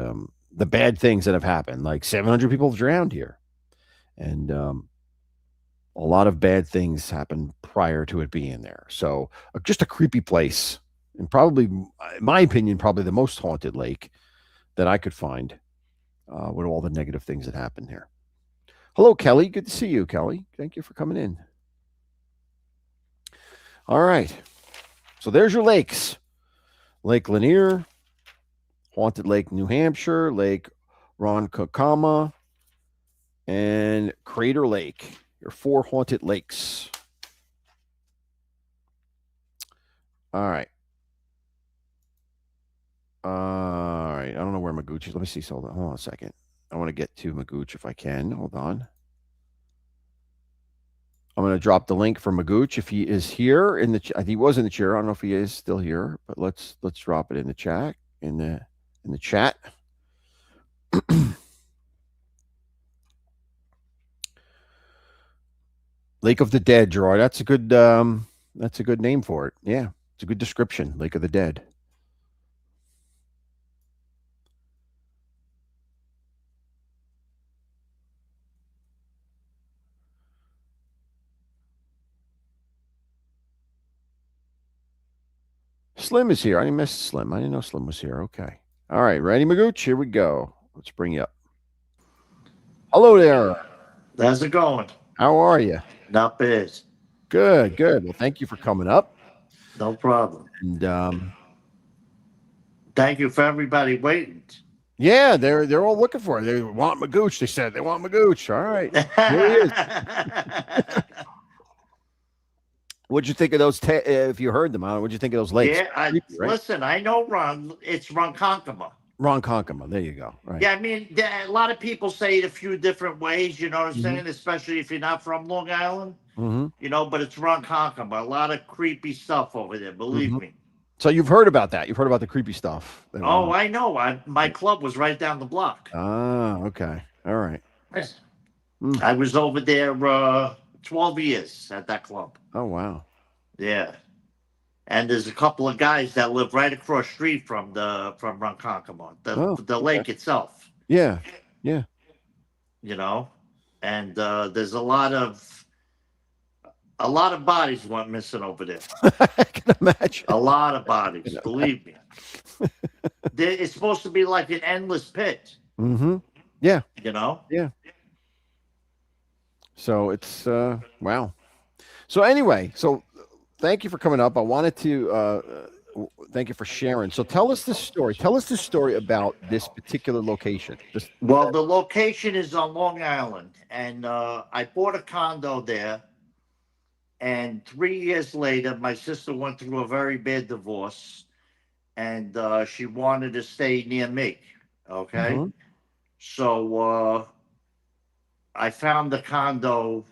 bad things that have happened. Like 700 people have drowned here, and a lot of bad things happened prior to it being there. So just a creepy place, and probably, in my opinion, probably the most haunted lake that I could find with all the negative things that happened here. Hello, Kelly. Good to see you, Kelly. Thank you for coming in. All right. So there's your lakes. Lake Lanier, Haunted Lake, New Hampshire, Lake Ronkonkoma, and Crater Lake. Your 4 haunted lakes. All right. I don't know where Magooch is. Let me see. Hold on a second. I want to get to Magooch if I can. Hold on. I'm going to drop the link for Magooch if he is here in the. He was in the chair. I don't know if he is still here, but let's drop it in the chat in the chat. Lake of the Dead, Gerard. That's a good name for it. Yeah, it's a good description. Lake of the Dead. Slim is here. I missed Slim. I didn't know Slim was here. Okay. All right, ready, Magooch? Here we go. Let's bring you up. Hello there. How's it going? How are you? Not bad. Good, good. Well, thank you for coming up. No problem. And thank you for everybody waiting. Yeah, they're all looking for it. They want Magooch. They said they want Magooch. All right. Here he is. What'd you think of those? If you heard them, what'd you think of those lakes? Yeah, listen, I know it's Ronkonkoma. Ronkonkoma. There you go. Right. Yeah, I mean, a lot of people say it a few different ways, you know what I'm saying? Especially if you're not from Long Island, you know, but it's Ronkonkoma. A lot of creepy stuff over there, believe me. So you've heard about that. You've heard about the creepy stuff. Oh, I know. My club was right down the block. Ah, okay. All right. I was over there 12 years at that club. Oh, wow. Yeah. And there's a couple of guys that live right across street from Ronkonkoma, the lake itself. Yeah. Yeah. You know, and there's a lot of bodies went missing over there. I can imagine. A lot of bodies, believe me. It's supposed to be like an endless pit. Yeah. You know? Yeah. So it's wow. So anyway, thank you for coming up. I wanted to thank you for sharing. So tell us the story. Tell us the story about this particular location. Well, the location is on Long Island, and I bought a condo there. And 3 years later, my sister went through a very bad divorce, and she wanted to stay near me. Okay. So I found the condo.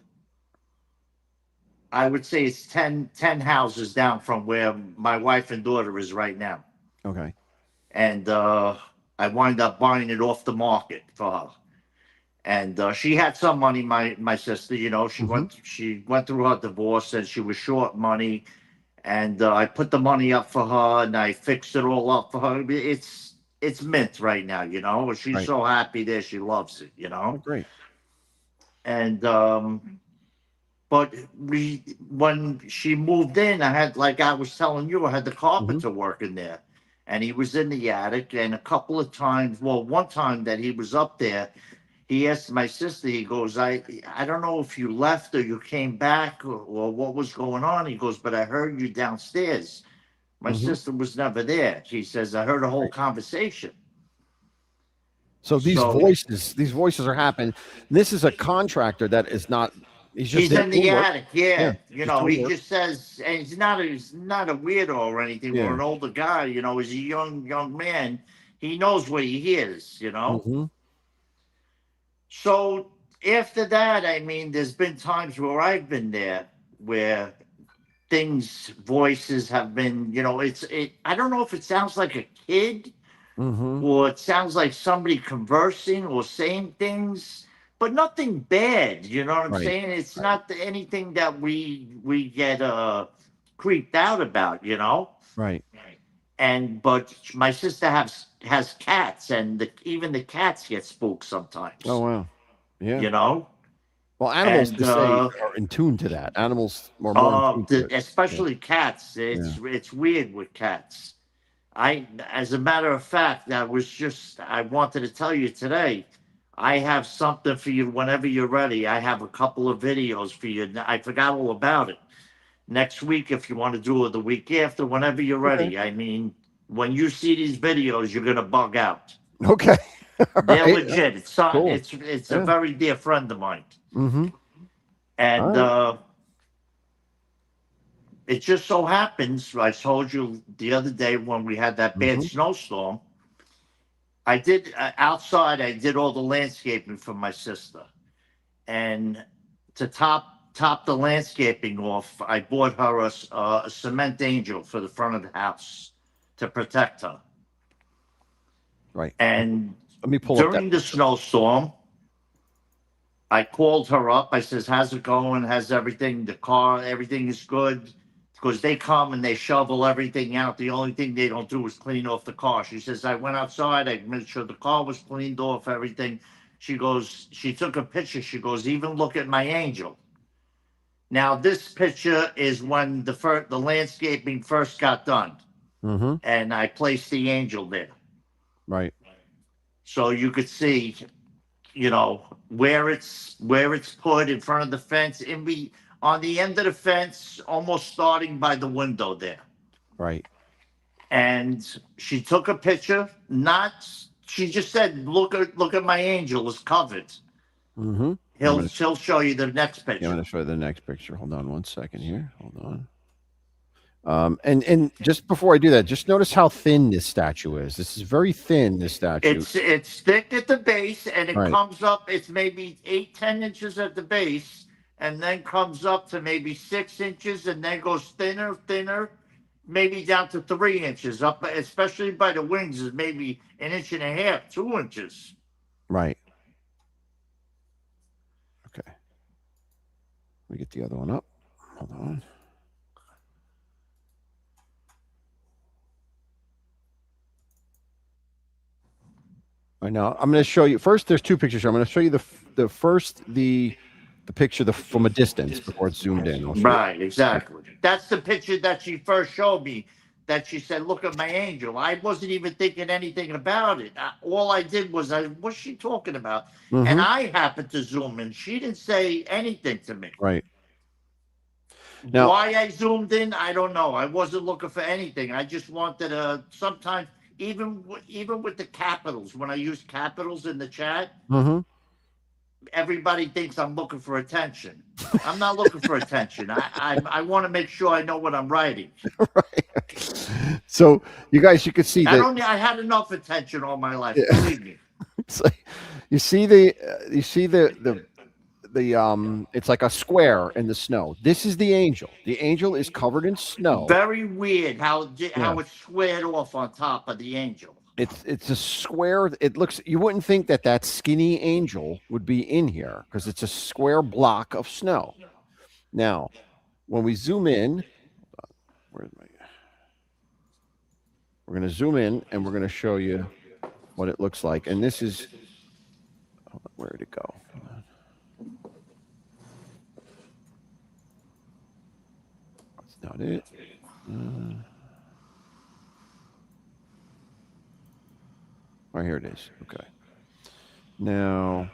I would say it's 10 houses down from where my wife and daughter is right now. Okay. And I wound up buying it off the market for her. And she had some money, my sister, you know, she went through her divorce and she was short money. And I put the money up for her and I fixed it all up for her. It's mint right now, you know. She's so happy there. She loves it, you know. Oh, great. And But when she moved in, I had, like I was telling you, I had the Mhm. carpenter working there, and he was in the attic. And a couple of times, well, one time that he was up there, he asked my sister. He goes, I don't know if you left or you came back, or what was going on. He goes, but I heard you downstairs. My Mhm. sister was never there. She says, I heard a whole Right. conversation. So So these voices are happening. This is a contractor that is not. He's just he's there in the doing work. attic, Yeah, yeah. You just know, doing he work. just says, and he's not a weirdo or anything, or Yeah. an older guy. You know, he's a young man. He knows what he hears. You know. Mhm. So after that, I mean, there's been times where I've been there where voices have been. You know, it. I don't know if it sounds like a kid, Mhm. or it sounds like somebody conversing or saying things, but nothing bad. You know what I'm Right. saying? It's Right. not anything that we get creeped out about. You know. Right. And but my sister has cats, and even the cats get spooked Oh sometimes. wow. Yeah. You know. Well, animals, And they say, are in tune to that. Animals are more in tune to it. Yeah. especially cats, Yeah. it's weird with cats. As a matter of fact, I wanted to tell you today. I have something for you whenever you're ready. I have a couple of videos for you. I forgot all about it. Next week, if you want to do it, the week after, whenever you're Okay. ready. I mean, when you see these videos, you're gonna bug out. Okay. All They're right. legit. Cool. It's a Yeah. very dear friend of mine, Mhm. All and right. it just so happens. I told you the other day when we had that bad Mhm. snowstorm. I did outside. I did all the landscaping for my sister, and to top the landscaping off, I bought her a cement angel for the front of the house to protect her. Right. And Let me pull up that during the picture. snowstorm, I called her up. I says, "How's it going? How's everything? The car, everything is good." Because they come and they shovel everything out. The only thing they don't do is clean off the car. She says, I went outside. I made sure the car was cleaned off, everything. She goes, she took a picture. She goes, even look at my angel. Now, this picture is when the landscaping first got done. Mhm. And I placed the angel there. Right. So you could see, where it's put in front of the fence, on the end of the fence, almost starting by the window there. Right. And she took a picture. Not She just said, "Look at my angel is covered." Mhm. She'll show you the next Yeah, I'm picture. gonna show you the next picture. Hold on one second here. Hold on. And just before I do that, just notice how thin this statue is. This is very thin, this statue. It's thick at the base, and it Right. comes up. It's maybe 8-10 inches at the base, and then comes up to maybe 6 inches, and then goes thinner, thinner, maybe down to 3 inches. Up, especially by the wings, is maybe an inch and a half, 2 inches. Right. Okay. Let me get the other one up. Hold on. Right now, I'm going to show you first. There's two pictures here. I'm going to show you the picture from a distance before it's zoomed in. I'll show you. Right, exactly. That's the picture that she first showed me. That she said, "Look at my angel." I wasn't even thinking anything about it. All I did was, what's she talking about? And Mm-hmm. I happened to zoom in. She didn't say anything to me. Right now, Why I zoomed in, I don't know. I wasn't looking for anything. I just wanted to. Sometimes, even with the capitals, when I use capitals in the chat, mm-hmm. everybody thinks I'm looking for attention. I'm not looking for attention. I want to make sure I know what I'm writing. Right. So you could see that. I had enough attention all my life. Yeah. Believe me. It's like, you see it's like a square in the snow. This is the angel. The angel is covered in snow. Very weird how Yeah. it's squared off on top of the angel. It's a square. It looks. You wouldn't think that skinny angel would be in here because it's a square block of snow. Now, when we zoom in, we're going to zoom in and we're going to show you what it looks like. And this is, where did it go? not it. Right here it is. Okay. Now,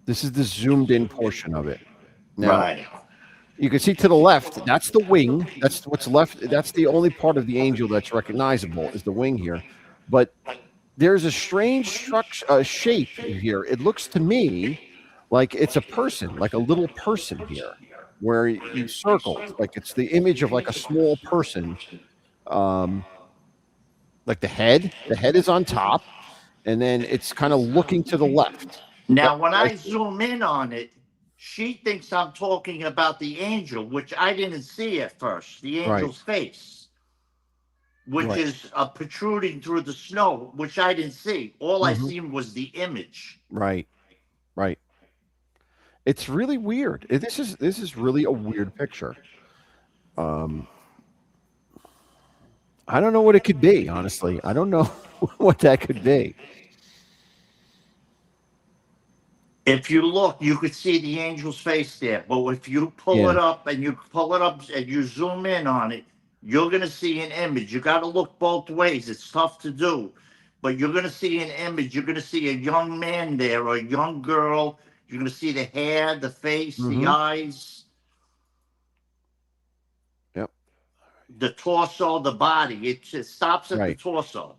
this is the zoomed in portion of it. Now, Right. you can see to the left, that's the wing. That's what's left. That's the only part of the angel that's recognizable is the wing here. But there's a strange structure, shape here. It looks to me like it's a person, like a little person here, where you circled, like it's the image of like a small person. Like the head is on top, and then it's kind of looking to the left. Now, when I zoom in on it, she thinks I'm talking about the angel, which I didn't see at first. The angel's face, which is protruding through the snow, which I didn't see. All I seen was the image. Right. It's really weird. This is really a weird picture. I don't know what it could be, honestly. I don't know what that could be. If you look, you could see the angel's face there. But if you pull it up and you zoom in on it, you're going to see an image. You got to look both ways. It's tough to do. But you're going to see an image. You're going to see a young man there or a young girl. You're going to see the hair, the face, the eyes. Yep. The torso, the body. It just stops at the torso.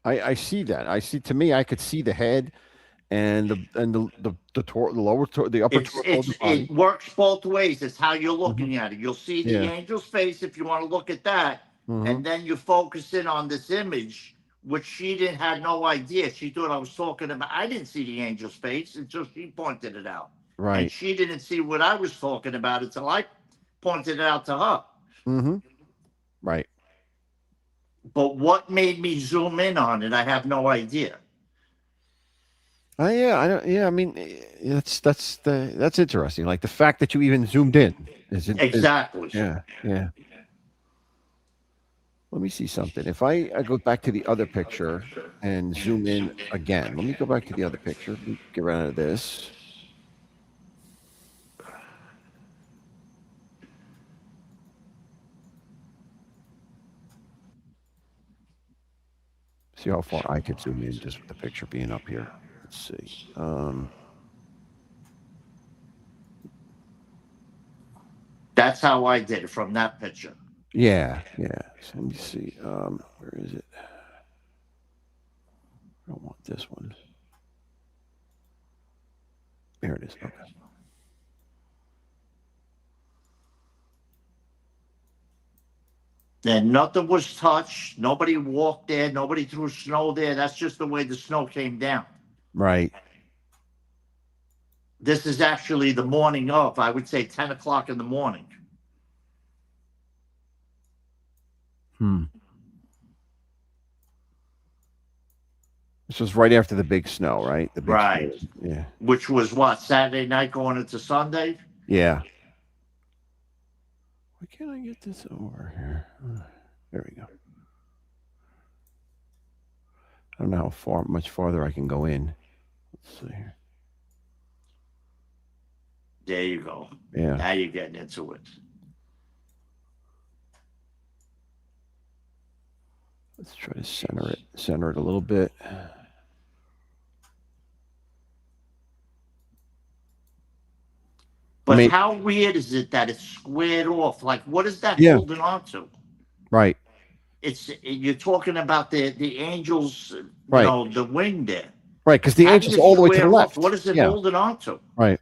I see that. To me, I could see the head and the upper torso of the body. It works both ways. It's how you're looking at it. You'll see the angel's face if you want to look at that, and then you focus in on this image, which she had no idea. She thought I was talking about. I didn't see the angel's face until she pointed it out. Right. And she didn't see what I was talking about until I pointed it out to her. Right. But what made me zoom in on it, I have no idea. I mean, that's interesting. Like the fact that you even zoomed in exactly. Yeah. Let me see something. If I go back to the other picture and zoom in again, let me go back to the other picture. Let me get rid of this. See how far I could zoom in just with the picture being up here. Let's see. That's how I did it from that picture. Yeah. So let me see. Where is it? I don't want this one. There it is. Okay. And nothing was touched. Nobody walked there. Nobody threw snow there. That's just the way the snow came down. Right. This is actually the morning of, I would say 10 o'clock in the morning. This was right after the big snow, right? The big right. Snow. Yeah. Which was what, Saturday night going into Sunday? Yeah. Why can't I get this over here? There we go. I don't know how much farther I can go in. Let's see here. There you go. Yeah. Now you're getting into it. Let's try to center it a little bit. But how weird is it that it's squared off? Like, what is that holding on to? Right. You're talking about the angels, you know, the wing there. Right, because the angel's all the way to the left. What is it holding on to? Right.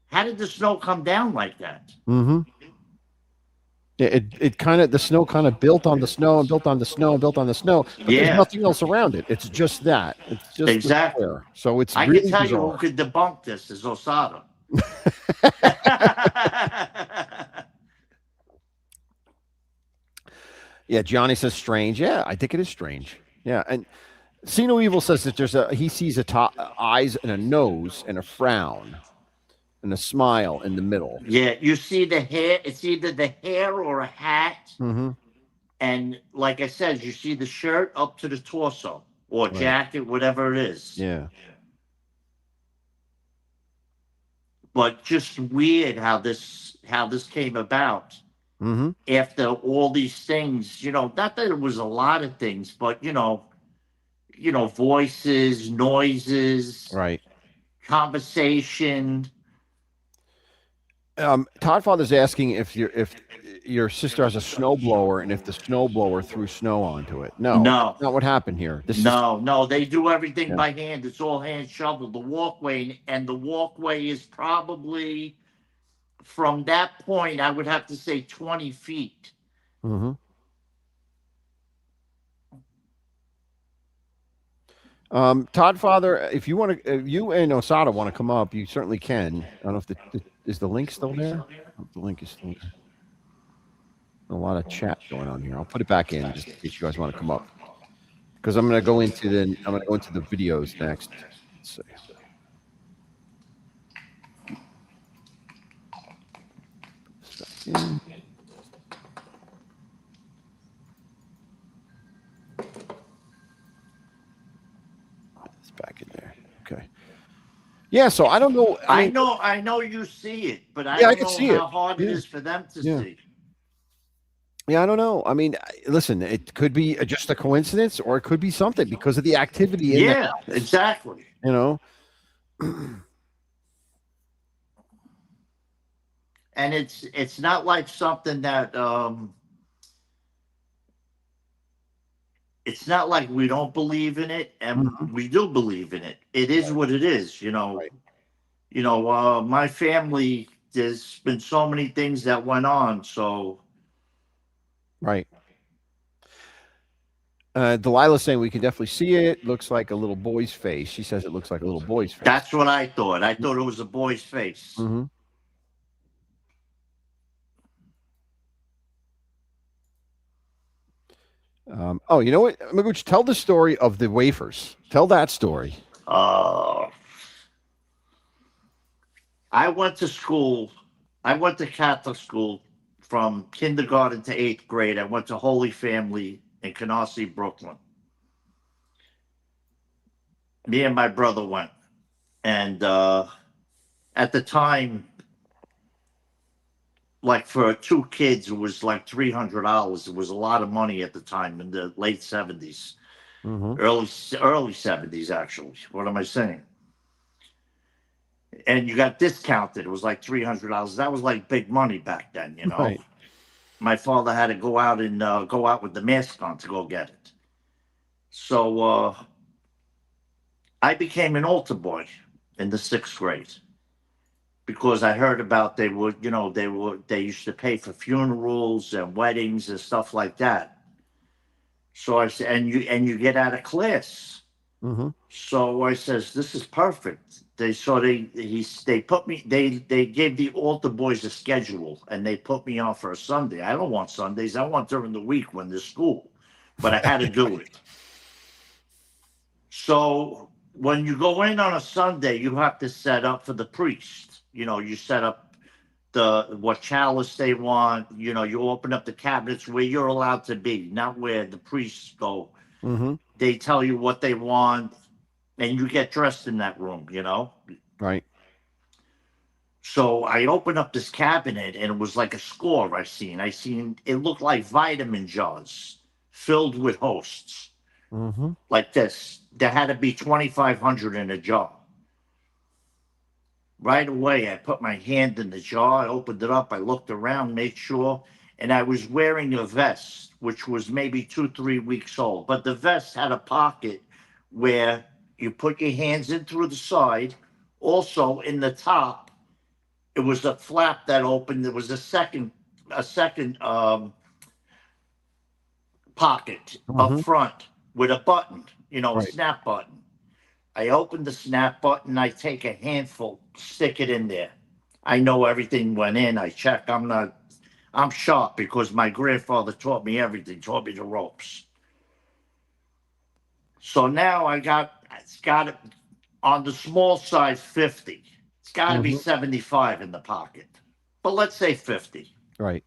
How did the snow come down like that? Yeah, it kind of, the snow kind of built on the snow and built on the snow and built on the snow. But there's nothing else around it. It's just that. It's just exactly. So it's I really can tell bizarre. you who could debunk this is Osada. Yeah, Johnny says strange. Yeah, I think it is strange. Yeah, and See No Evil says that he sees eyes and a nose and a frown and a smile in the middle. Yeah, you see the hair. It's either the hair or a hat. And like I said, you see the shirt up to the torso or jacket, whatever it is. Yeah. but just weird how this came about Mm-hmm. after all these things. Not that it was a lot of things, but voices, noises, Right. conversation. Todd Father's asking if your sister has a snowblower and if the snowblower threw snow onto it. No, No, that's not what happened here. This is no, they do everything yeah. by hand. It's all hand shoveled. The walkway, and the walkway is probably, from that point, I would have to say 20 feet. Mm-hmm. Todd Father, if you want to, if you and Osada want to come up, you certainly can. I don't know if is the link still there. I don't know if the link is still there. A lot of chat going on here. I'll put it back in just in case you guys want to come up. Because I'm going to go into the videos next. Let's see. It's back in there. Okay. Yeah, so I don't know. I know you see it, but I Yeah, I don't can know see how it. hard it Yeah. is for them to Yeah. see. Yeah, I don't know. I mean, listen, it could be just a coincidence, or it could be something because of the activity in Yeah, exactly. you know. And it's not like something that it's not like we don't believe in it, and Mhm. we do believe in it. It is what it is, Right. My family, there's been so many things that went on, so Right. Delilah's saying we can definitely see it. Looks like a little boy's face. She says it looks like a little boy's face. that's what I thought. I thought it was a boy's face. Mm-hmm. Oh, you know what, Magooch, tell the story of the wafers. Tell that story. I went to school. I went to Catholic school from kindergarten to 8th grade. I went to Holy Family in Canarsie, Brooklyn. Me and my brother went. And at the time, like for two kids, it was like $300. It was a lot of money at the time in the late 70s, Mm-hmm. early 70s, actually. What am I saying? And you got discounted. It was like $300. That was like big money back then, Right. My father had to go out with the mask on to go get it. So I became an altar boy in the 6th grade because I heard about they used to pay for funerals and weddings and stuff like that. So I said, and you get out of class. Mm-hmm. So I says, this is perfect. They put me, they gave the altar boys a schedule and they put me on for a Sunday. I don't want Sundays. I want during the week when there's school, but I had to do it. So when you go in on a Sunday, you have to set up for the priest. You set up what chalice they want. You open up the cabinets where you're allowed to be, not where the priests go. Mm-hmm. They tell you what they want, and you get dressed in that room. Right. So I opened up this cabinet, and it was like a score I seen. It looked like vitamin jars filled with hosts, Mm-hmm. like this. There had to be 2,500 in a jar. Right away, I put my hand in the jar. I opened it up. I looked around, made sure, and I was wearing a vest, which was maybe 2-3 weeks old. But the vest had a pocket where you put your hands in through the side. Also, in the top, it was a flap that opened. There was a second pocket up Mm-hmm. front with a button, a Right. snap button. I open the snap button. I take a handful, stick it in there. I know everything went in. I check. I'm sharp because my grandfather taught me everything, taught me the ropes. So now it's got it on the small side, 50. It's got to be Mhm. 75 in the pocket, but let's say 50. Right.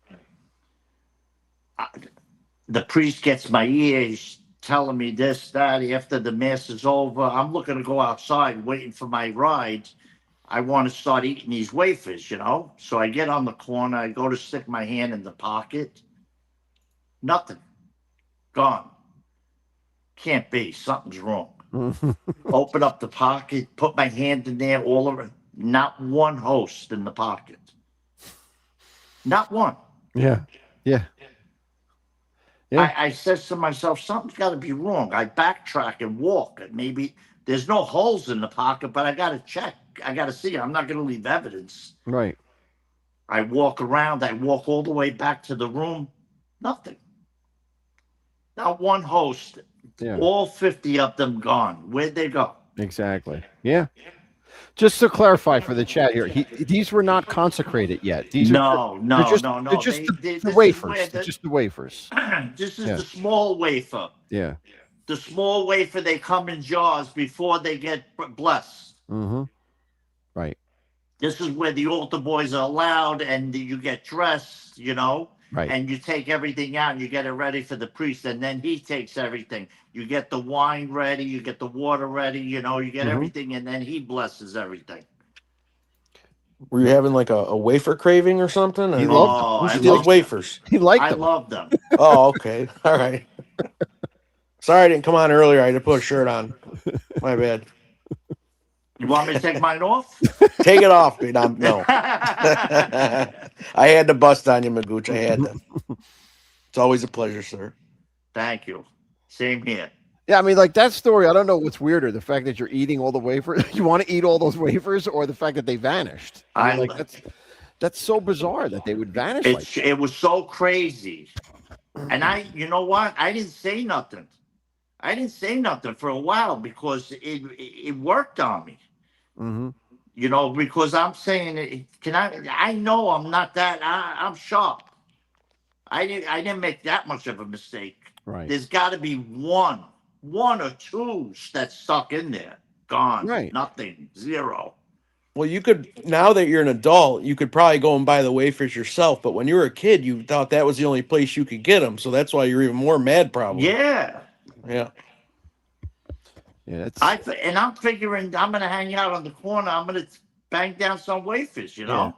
The priest gets my ear. He's telling me this, that. After the mass is over, I'm looking to go outside, waiting for my ride. I want to start eating these wafers, So I get on the corner, I go to stick my hand in the pocket. Nothing. Gone. Can't be. Something's wrong. Open up the pocket, put my hand in there, all over. Not one host in the pocket. Not one. Yeah. Yeah. I says to myself, something's got to be wrong. I backtrack and walk. And maybe there's no holes in the pocket, but I got to check. I got to see. I'm not going to leave evidence. Right. I walk around. I walk all the way back to the room. Nothing. Not one host. Yeah. All 50 of them gone. Where'd they go? Exactly. Yeah. Just to clarify for the chat here, these were not consecrated yet. These no. They're just the wafers. They're just the wafers. This is the small wafer. Yeah. The small wafer, they come in jars before they get blessed. Mm-hmm. Right. This is where the altar boys are allowed, and you get dressed, Right. And you take everything out and you get it ready for the priest, and then he takes everything. You get the wine ready, you get the water ready, you get everything, and then he blesses everything. Were you having like a wafer craving or something? He loved who steals wafers? He liked them. I love them. Oh, okay. All right. Sorry I didn't come on earlier. I had to put a shirt on. My bad. You want me to take mine off? Take it off, dude. No. I had to bust on you, Magooch. I had to. It's always a pleasure, sir. Thank you. Same here. Yeah, I mean, like that story, I don't know what's weirder, the fact that you're eating all the wafers, you want to eat all those wafers, or the fact that they vanished. I mean, like that's so bizarre that they would vanish. It was so crazy. And you know what? I didn't say nothing. I didn't say nothing for a while because it worked on me. Mm-hmm. Because I'm saying, I know I'm not that, I'm sharp. I didn't make that much of a mistake. Right. There's got to be one or two that's stuck in there. Gone. Right. Nothing. Zero. Well, you could, now that you're an adult, you could probably go and buy the wafers yourself. But when you were a kid, you thought that was the only place you could get them. So that's why you're even more mad, probably. Yeah. Yeah. Yeah. I'm figuring I'm going to hang out on the corner. I'm going to bang down some wafers, Yeah.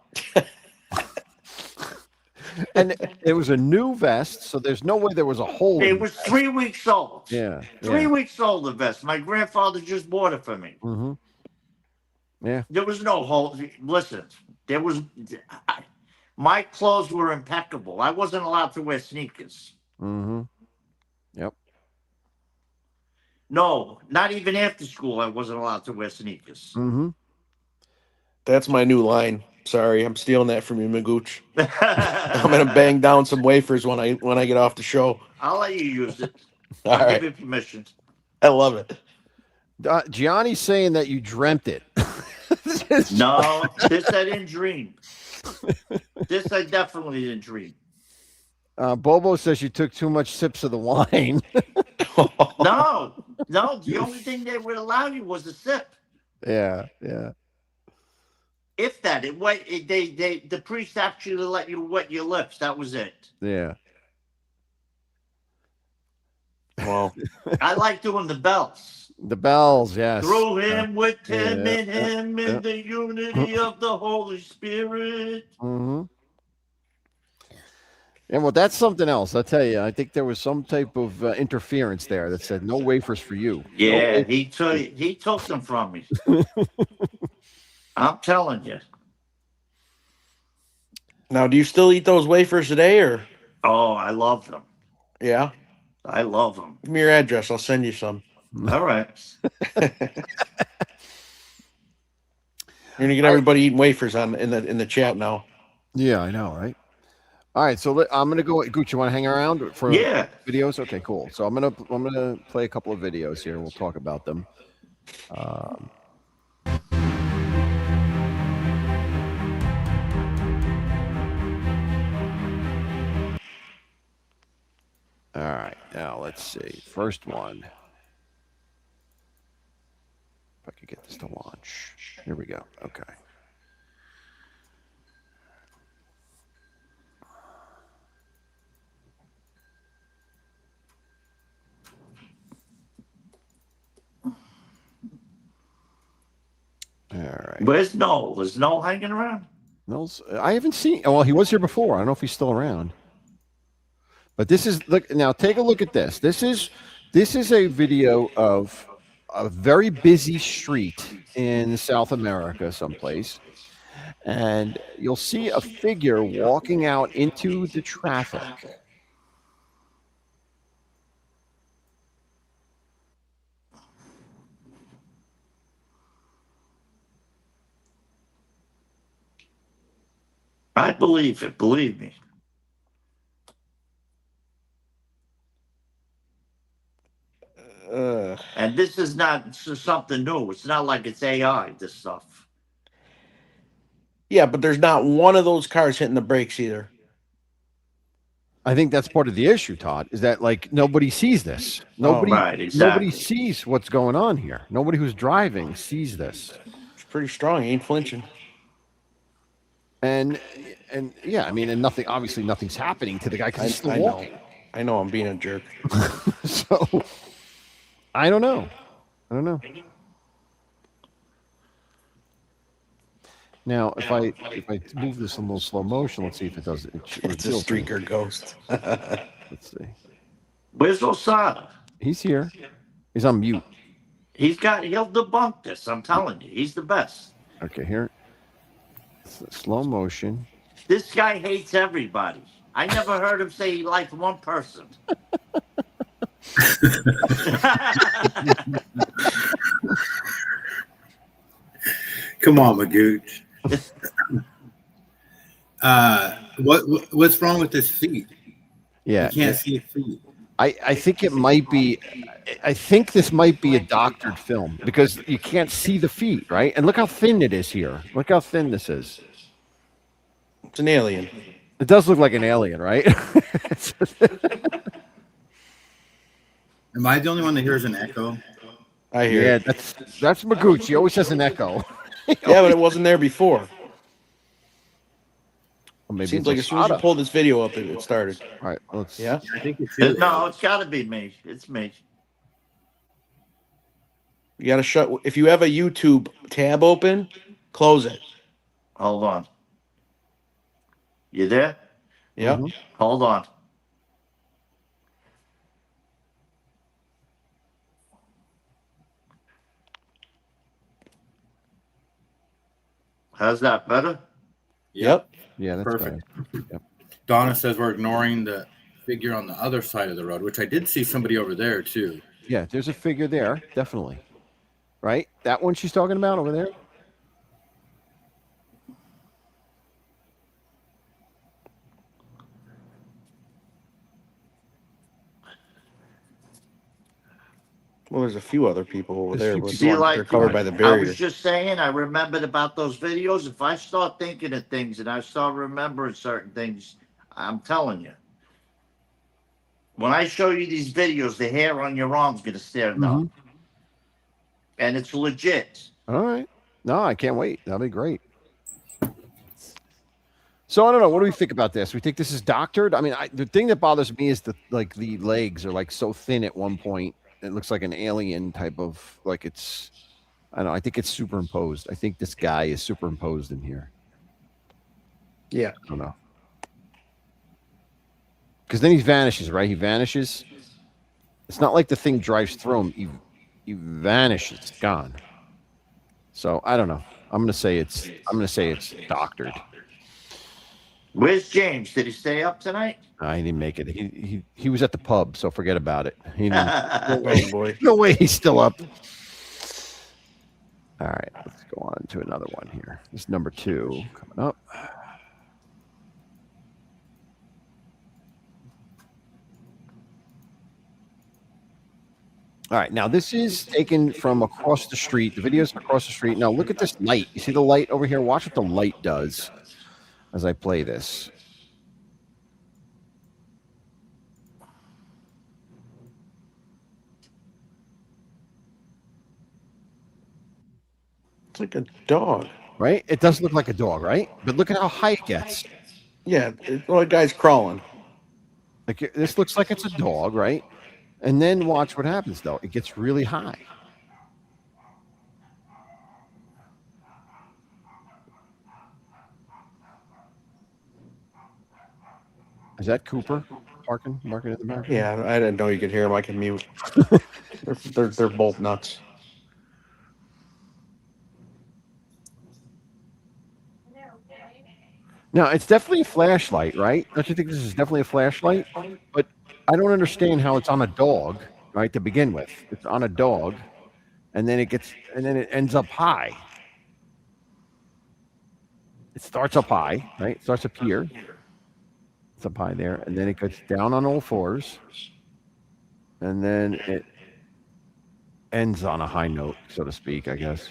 And it was a new vest, so there's no way there was a hole. It was 3 weeks old. Yeah. 3 weeks old, the vest. My grandfather just bought it for me. Mm-hmm. Yeah. There was no hole. Listen, my clothes were impeccable. I wasn't allowed to wear sneakers. Mm-hmm. Yep. No, not even after school I wasn't allowed to wear sneakers. Mm-hmm. That's my new line. Sorry, I'm stealing that from you, Magooch. I'm gonna bang down some wafers when I get off the show. I'll let you use it. All I'll right. give you permission. I love it. Gianni's saying that you dreamt it. No, this I didn't dream. This I definitely didn't dream. Bobo says you took too much sips of the wine. No, the only thing they would allow you was a sip. Yeah. If that, the priest actually let you wet your lips. That was it. Yeah. Well, I like doing the bells. The bells, yes. Through him, with him, Yeah. in him, in the unity of the Holy Spirit. Mm-hmm. And well, that's something else. I'll tell you. I think there was some type of interference there that said no wafers for you. Yeah, No he took them from me. I'm telling you. now, do you still eat those wafers today, or? Oh, I love them. Yeah. I love them. Give me your address. I'll send you some. All right. You're gonna get everybody eating wafers in the chat now. Yeah, I know, right? All right, so I'm gonna go. Gooch, you want to hang around for videos? Okay, cool. So I'm gonna play a couple of videos here. We'll talk about them. All right, now let's see. First one. If I could get this to launch. Here we go. Okay. All right. right. Where's Noel? Is Noel hanging around? Knowles, I haven't seen. Well, he was here before. I don't know if he's still around. But this is look now. Take a look at this. This is a video of a very busy street in South America, someplace, and you'll see a figure walking out into the traffic. I believe it. Believe me. And this is not something new. It's not like it's AI, this stuff. Yeah, but there's not one of those cars hitting the brakes either. I think that's part of the issue, Todd, is that like nobody sees this. Nobody, Right, exactly. nobody sees what's going on here. Nobody who's driving sees this. It's pretty strong. He ain't flinching. And yeah, I mean, and nothing. Obviously, nothing's happening to the guy because he's still walking. I know. I'm being a jerk. So I don't know. Now, if I move this in a little slow motion, let's see if it does. It's a streaker ghost. Let's see. Where's Osada? He's here. He's on mute. He'll debunk this. I'm telling you. He's the best. Okay, here. Slow motion. This guy hates everybody. I never heard him say he liked one person. Come on, Magooch. What's wrong with his feet? Yeah, You can't see his feet. I think it might be. I think this might be a doctored film because you can't see the feet, right? And look how thin it is here. Look how thin this is. It's an alien. It does look like an alien, right? Am I the only one that hears an echo? I hear. Yeah, it. that's Magooch. He always has an echo. Yeah, but it wasn't there before. Or maybe Seems it's like as soon as you Osada. pulled this video up, it started. All right, let's. Yeah. I think it's you. No, it's got to be me. It's me. You got to shut. If you have a YouTube tab open, close it. Hold on. You there? Yeah. Mhm. Hold on. How's that better? Yep. Yeah, that's Perfect. better. Yep. Donna says we're ignoring the figure on the other side of the road, which I did see somebody over there too. Yeah, there's a figure there, definitely. Right? That one she's talking about over there? Well, there's a few other people over There's there, a but few See, like, they're covered by the I barrier. was just saying, I remembered about those videos. If I start thinking of things and I start remembering certain things, I'm telling you. When I show you these videos, the hair on your arm's going to stand up. Mhm. And it's legit. All right. No, I can't wait. That'll be great. So I don't know. What do we think about this? We think this is doctored. I mean, the thing that bothers me is the legs are like so thin at one point. It looks like an alien type of like it's. I don't know. I think it's superimposed. I think this guy is superimposed in here. Yeah. I don't know. Because then he vanishes, right? He vanishes. It's not like the thing drives through him. He vanishes. It's gone. So I don't know. I'm gonna say it's doctored. Where's James? Did he stay up tonight? I didn't make it. He was at the pub, so forget about it. He didn't, Oh boy. no way he's still up. All right, let's go on to another one here. This is number 2 coming up. All right, now this is taken from across the street. The video's across the street. Now look at this light. You see the light over here? Watch what the light does as I play this. It's like a dog. Right? It does look like a dog, right? But look at how high it gets. Yeah. Well, the guy's crawling. Like this looks like it's a dog, right? And then watch what happens though. It gets really high. Is that Cooper barking at the back? Yeah, I didn't know you could hear them. I can mute. they're both nuts. Now, it's definitely a flashlight, right? Don't you think this is definitely a flashlight? But I don't understand how it's on a dog, right, to begin with. It's on a dog, and then it ends up high. It starts up high, right? It starts up here. It's up high there, and then it gets down on all fours, and then it ends on a high note, so to speak, I guess.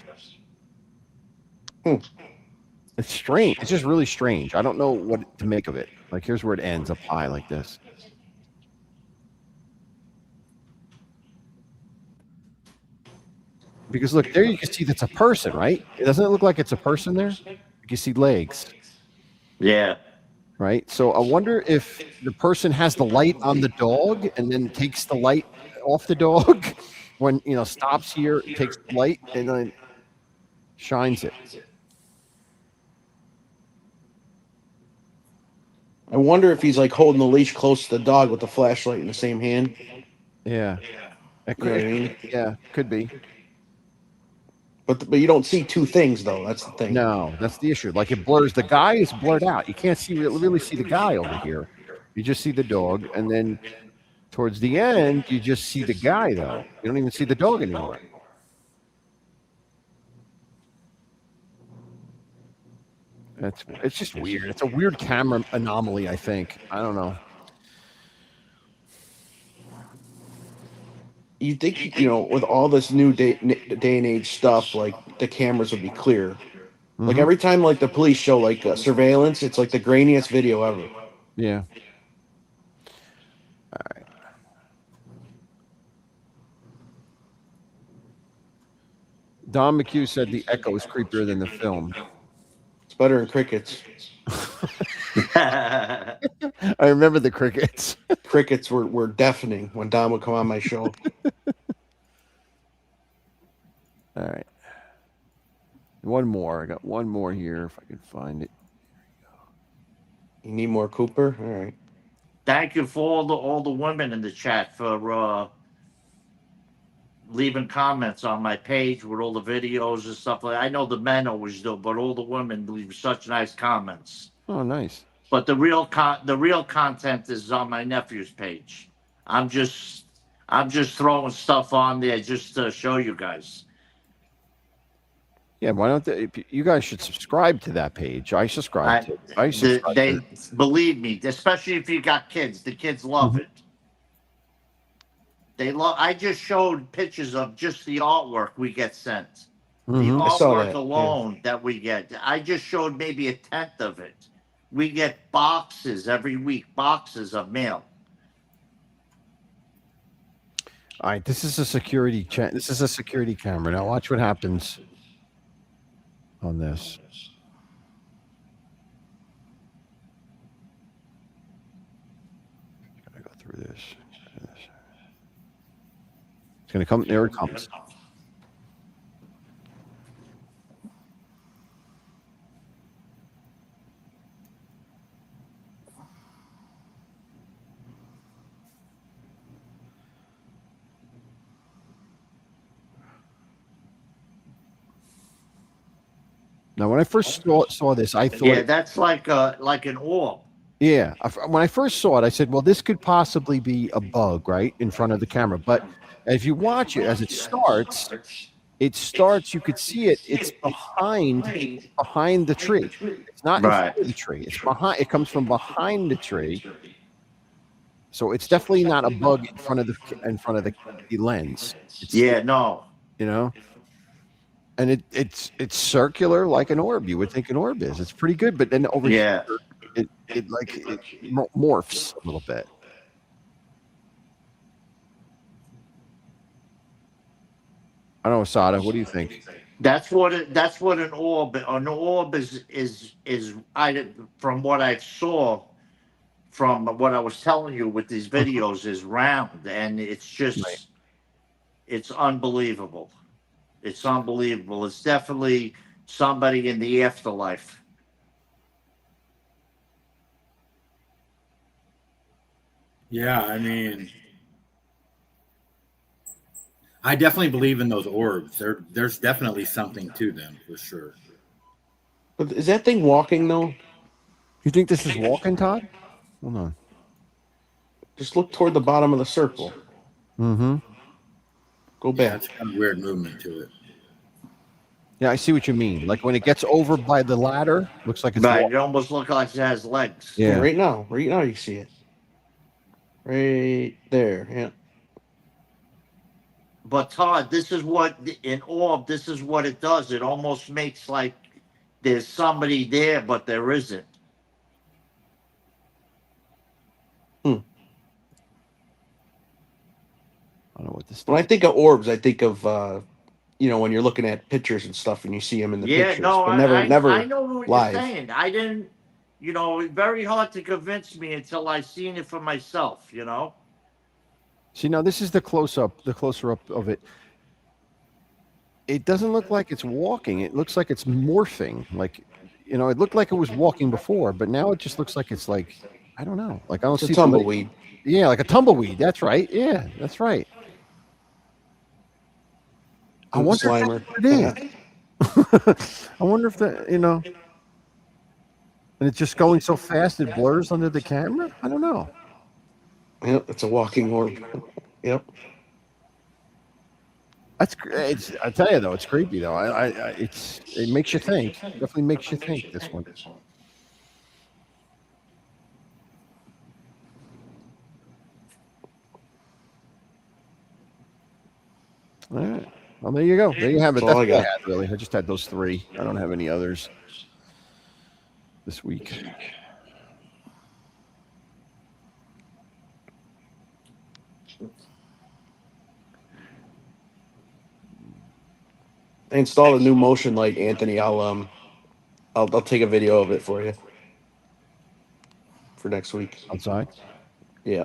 It's strange. It's just really strange. I don't know what to make of it. Like, here's where it ends up high like this. Because look, there you can see that's a person, right? Doesn't it look like it's a person there? You can see legs, Yeah. right? So I wonder if the person has the light on the dog and then takes the light off the dog when, stops here, takes the light, and then shines it. I wonder if he's like holding the leash close to the dog with the flashlight in the same hand. Yeah. That You know what I could, mean? yeah, could be. But you don't see two things though. That's the thing. No, that's the issue. Like, it blurs. The guy is blurred out. You can't really see the guy over here. You just see the dog, and then towards the end, you just see the guy, though. You don't even see the dog anymore. It's just weird. It's a weird camera anomaly, I think. I don't know. You think with all this new day and age stuff, like the cameras would be clear. Like every time, like the police show like surveillance, it's like the grainiest video ever. Yeah. All right. Don McHugh said the echo is creepier than the film. It's better than crickets. I remember the crickets. Crickets were deafening when Don would come on my show. All right. One more. I got one more here if I can find it. You need more Cooper? All right. Thank you for all the women in the chat for leaving comments on my page with all the videos and stuff like that. I know the men always do, but all the women leave such nice comments. Oh, nice. But the real content is on my nephew's page. I'm just throwing stuff on there just to show you guys. Yeah, why don't you guys should subscribe to that page? I subscribe to it. They believe me, especially if you got kids. The kids love it. They love. I just showed pictures of just the artwork we get sent. The artwork alone that we get. I just showed maybe a tenth of it. We get boxes every week, boxes of mail. All right, this is a security check. This is a security camera. Now watch what happens on this. Gotta go through this. It's gonna come. There it comes. Now, when I first saw this, I thought, that's like an orb. Yeah, when I first saw it, I said, "Well, this could possibly be a bug, right, in front of the camera." But if you watch it as it starts. You could see it. It's behind the tree. It's not in front of the tree. It's behind. It comes from behind the tree. So it's definitely not a bug in front of the lens. No. And it's circular like an orb. You would think an orb is. It's pretty good, but then over here, it morphs a little bit. I don't know, Sada. What do you think? That's what an orb. An orb is from what I saw, from what I was telling you with these videos, is round, and it's just it's unbelievable. It's unbelievable. It's definitely somebody in the afterlife. Yeah, I mean, I definitely believe in those orbs. There's definitely something to them for sure. But is that thing walking though? You think this is walking, Todd? Hold on. Just look toward the bottom of the circle. Mm-hmm. Go Yeah, back. it's got a weird movement to it. Yeah, I see what you mean. Like when it gets over by the ladder, looks like it's Right, walking. it almost looks like it has legs. Yeah, Yeah. right now you see it. Right there. Yeah. But Todd, this is what in orb, this is what it does. It almost makes like there's somebody there, but there isn't. I don't know what this When I does. think of orbs, I think of when you're looking at pictures and stuff, and you see them in the Yeah, pictures, no, but never I know what you're live. saying. I didn't, it's very hard to convince me until I seen it for myself. See, now this is the closer up of it. It doesn't look like it's walking. It looks like it's morphing. Like, it looked like it was walking before, but now it just looks like it's like, I don't know. Like I don't It's a see tumbleweed. Yeah, like a tumbleweed. That's right. Yeah, that's right. I Ooh, wonder if Slimer. that's what it is. I wonder if and it's just going so fast it blurs under the camera. I don't know. Yep, it's a walking orb. Yep. I tell you though, it's creepy though. It makes you think. Definitely makes you think. This one. All right. Well, there you go. There you have it. That's all I That's what I got. had, really. I just had those three. I don't have any others this week. I installed a new motion light, Anthony. I'll take a video of it for you for next week. Outside. Yeah.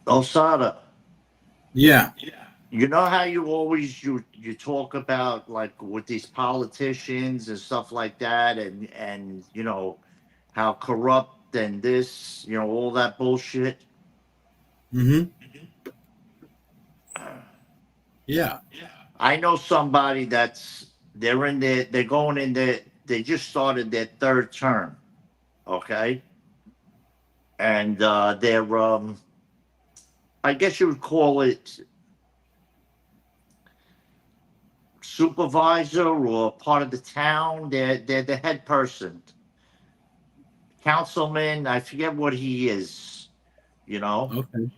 Osada, Yeah. you know how you always you talk about like with these politicians and stuff like that, and how corrupt and this, all that bullshit. Mm-hmm. Yeah. I know somebody they're going in there. They just started their third term, okay, and they're I guess you would call it supervisor or part of the town. They're the head person, councilman. I forget what he is. Okay.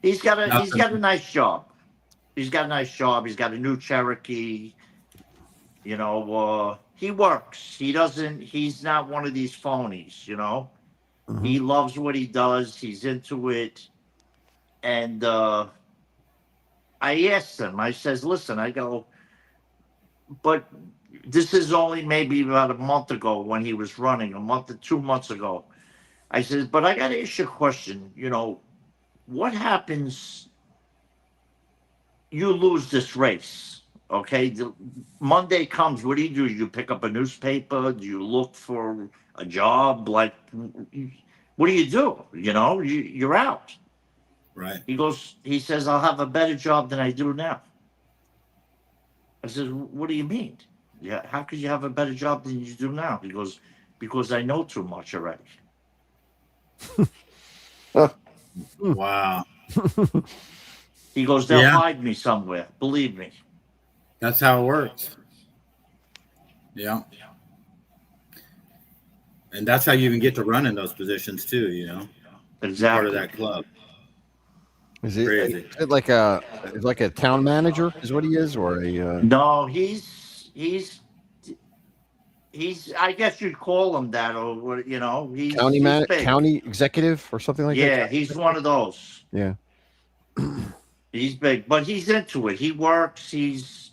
He's got a Nothing. nice job. He's got a nice job. He's got a new Cherokee. He works. He's not one of these phonies. Mhm. He loves what he does. He's into it. And I asked him, I says, listen, I go, but this is only maybe about a month ago when he was running, a month or 2 months ago. I says, but I got to ask you a question. What happens? You lose this race. Okay. Monday comes. What do? You pick up a newspaper? Do you look for a job? Like, what do you do? You're out. Right. He says, I'll have a better job than I do now. I says, what do you mean? Yeah, how could you have a better job than you do now? He goes, because I know too much already. Wow. He goes, they'll Yeah. hide me somewhere. Believe me. That's how it works. Yeah. And that's how you even get to run in those positions too, part Exactly. of that club. Is it, Crazy. is it like a town manager? Is what he is, or a No, he's. I guess you'd call him that, or what? He's he's big. county executive or something like that? Yeah, he's one of those. Yeah. He's big, but he's into it. He works. He's.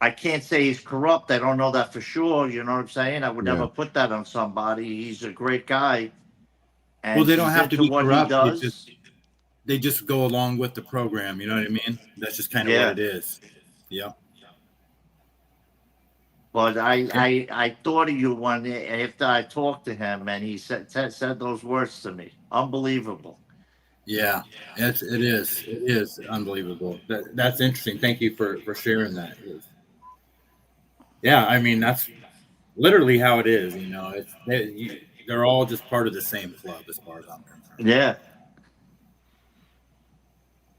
I can't say he's corrupt. I don't know that for sure. You know what I'm saying? I would Yeah. never put that on somebody. He's a great guy. And Well, they don't he's have to into be what corrupt. he does. They just go along with the program. You know what I mean? That's just kind of Yeah. what it is. Yep. But I thought of you one day after I talked to him, and he said those words to me. Unbelievable. Yeah, it is unbelievable. That's interesting. Thank you for sharing that. Yeah, I mean that's literally how it is. You know, they're all just part of the same club as far as I'm concerned. Yeah.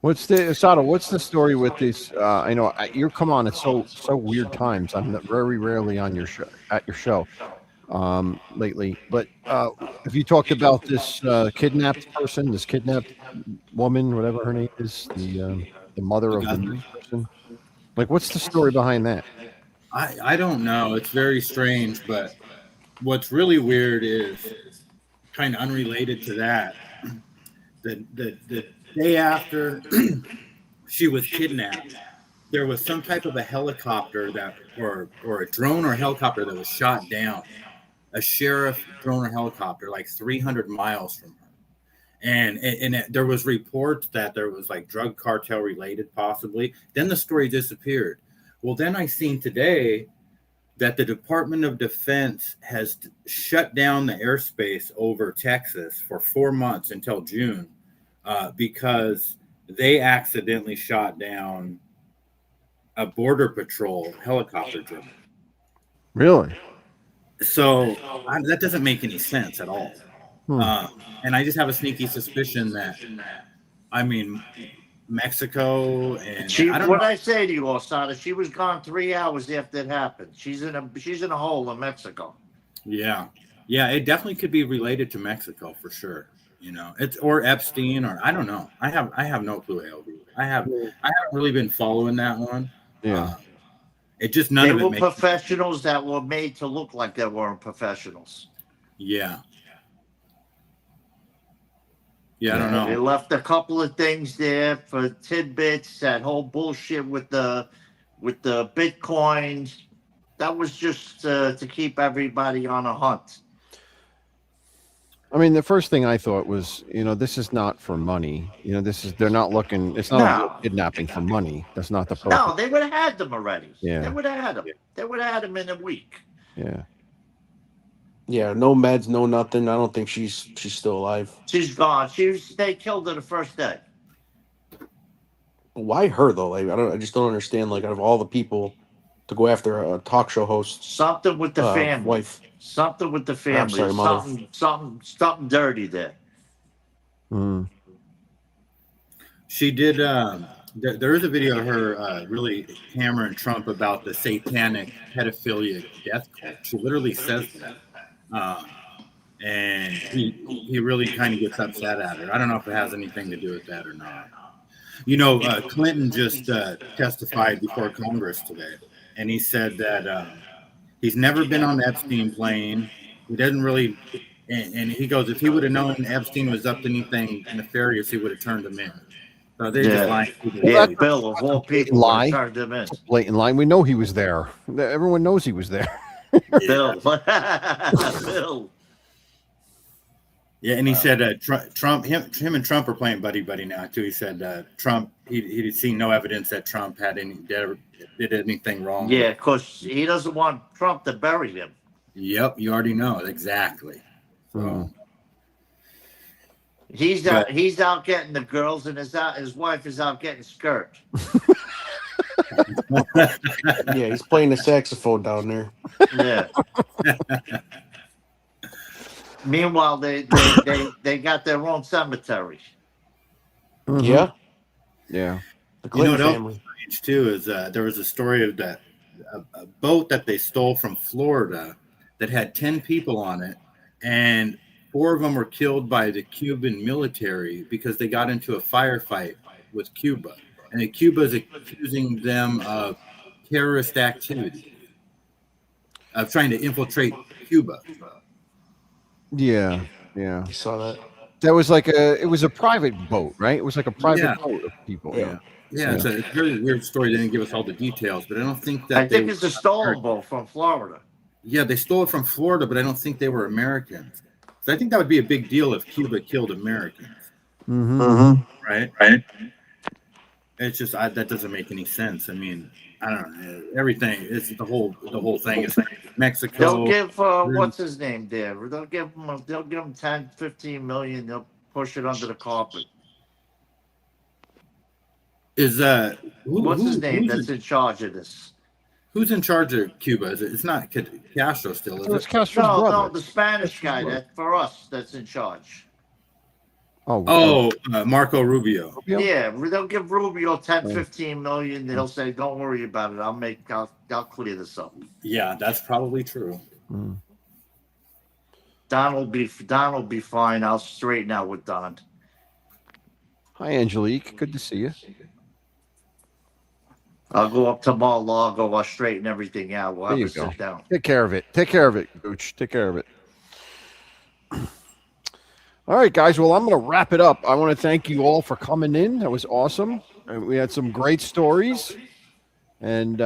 What's the Sato? What's the story with this? I know you're come on at so weird times. I'm very rarely on your show lately. But have you talked about this kidnapped person, this kidnapped woman, whatever her name is, the mother of the new person? Like, what's the story behind that? I don't know. It's very strange, but what's really weird is kind of unrelated to that. The day after she was kidnapped, there was some type of a helicopter or a drone or helicopter that was shot down. A sheriff drone or helicopter like 300 miles from her. And there was reports that there was like drug cartel related possibly. Then the story disappeared. Well, then I seen today that the Department of Defense has shut down the airspace over Texas for 4 months until June because they accidentally shot down a border patrol helicopter drone. Really? So that doesn't make any sense at all. And I just have a sneaky suspicion that, I mean, Mexico and I don't know. I say to you, Osada, she was gone 3 hours after it happened. She's in a hole in Mexico. Yeah, it definitely could be related to Mexico for sure. You know, it's or Epstein or I don't know. I have no clue. ALV. I haven't really been following that one. Yeah. It just none they of it were makes professionals that were made to look like they weren't professionals. Yeah, I don't know. They left a couple of things there for tidbits. That whole bullshit with the Bitcoins. That was just to keep everybody on a hunt. I mean, the first thing I thought was, this is not for money. They're not looking. It's not a kidnapping for money. That's not the purpose. No, they would have had them already. Yeah. They would have had them. They would have had them in a week. Yeah. Yeah, no meds, no nothing. I don't think she's still alive. She's gone. They killed her the first day. Why her though? Like I just don't understand. Like out of all the people to go after a talk show host, something with the family. Wife. Something with the family. I'm sorry, mother. Something dirty there. She did. There is a video of her really hammering Trump about the satanic pedophilia death cult. She literally says that. And he really kind of gets upset at her. I don't know if it has anything to do with that or not. Clinton just testified before Congress today, and he said that he's never been on the Epstein plane. He doesn't really, and he goes, if he would have known Epstein was up to anything nefarious, he would have turned him in. So they're just lying. Yeah, Bill, of all people, turned him in. Blatant line. We know he was there. Everyone knows he was there. Bill. Bill. Yeah, and he said Trump, him and Trump are playing buddy now too. He said Trump, he'd seen no evidence that Trump did anything wrong. Yeah, because he doesn't want Trump to bury him. Yep, you already know exactly. So. He's out getting the girls, and his wife is out getting skirt. Yeah, he's playing the saxophone down there. Yeah. Meanwhile, they got their own cemetery. Mm-hmm. Yeah. Yeah. The Clinton family. Too is there was a story of that a boat that they stole from Florida that had 10 people on it, and 4 of them were killed by the Cuban military because they got into a firefight with Cuba, and Cuba is accusing them of terrorist activity, of trying to infiltrate Cuba. Yeah. I saw that. That was it was a private boat, right? It was like a private boat of people. Yeah. It's a very weird story. They didn't give us all the details, but I don't think that. I think it's a stolen boat from Florida. Yeah, they stole it from Florida, but I don't think they were Americans. So I think that would be a big deal if Cuba killed Americans. Mm-hmm. Right? It's just that doesn't make any sense. I mean, I don't know. Everything. It's the whole thing is Mexico. They'll give what's his name there. They'll give him 10, 15 million. They'll push it under the carpet. Is that What's his name that's in charge of this? Who's in charge of Cuba? It's not Castro still, is It's it? Castro's No, brother. the Spanish guy that for us that's in charge. Marco Rubio. Yeah, they'll give Rubio 10, 15 million. He'll say, "Don't worry about it. I'll clear this up." Yeah, that's probably true. Don will be fine. I'll straighten out with Don. Hi, Angelique. Good to see you. I'll go up to Mar-a-Lago. I'll straighten everything out. We'll have to sit down. Take care of it. Take care of it, Gooch. Take care of it. All right, guys. Well, I'm going to wrap it up. I want to thank you all for coming in. That was awesome. And we had some great stories. And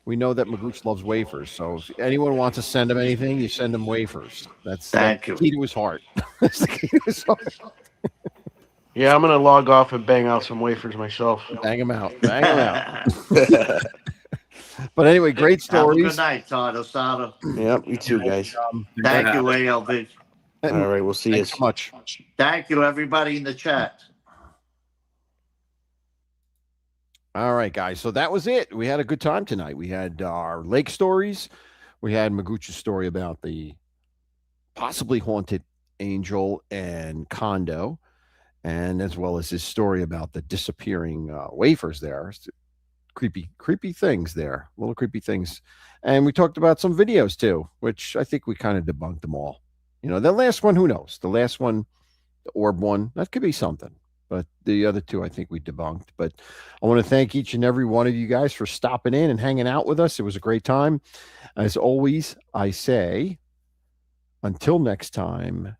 we know that Magooch loves wafers. So if anyone wants to send him anything, you send him wafers. That's the key to his heart. That's the key to his heart. Yeah, I'm going to log off and bang out some wafers myself. Bang them out. Bang them out. But anyway, great stories. Have a good night, Todd Osada. Yep, you too, guys. Thank you, ALV. All right, we'll see you. Thanks so much. Thank you, everybody in the chat. All right, guys. So that was it. We had a good time tonight. We had our lake stories. We had Magooch's story about the possibly haunted angel and condo, and as well as his story about the disappearing wafers there. Creepy things there. Little creepy things. And we talked about some videos too, which I think we kind of debunked them all. You know, the last one, who knows? The last one, the orb one, that could be something. But the other two, I think we debunked. But I want to thank each and every one of you guys for stopping in and hanging out with us. It was a great time. As always, I say, until next time,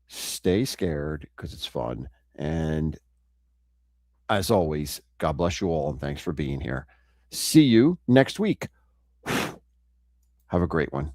stay scared because it's fun. And as always, God bless you all and thanks for being here. See you next week. Have a great one.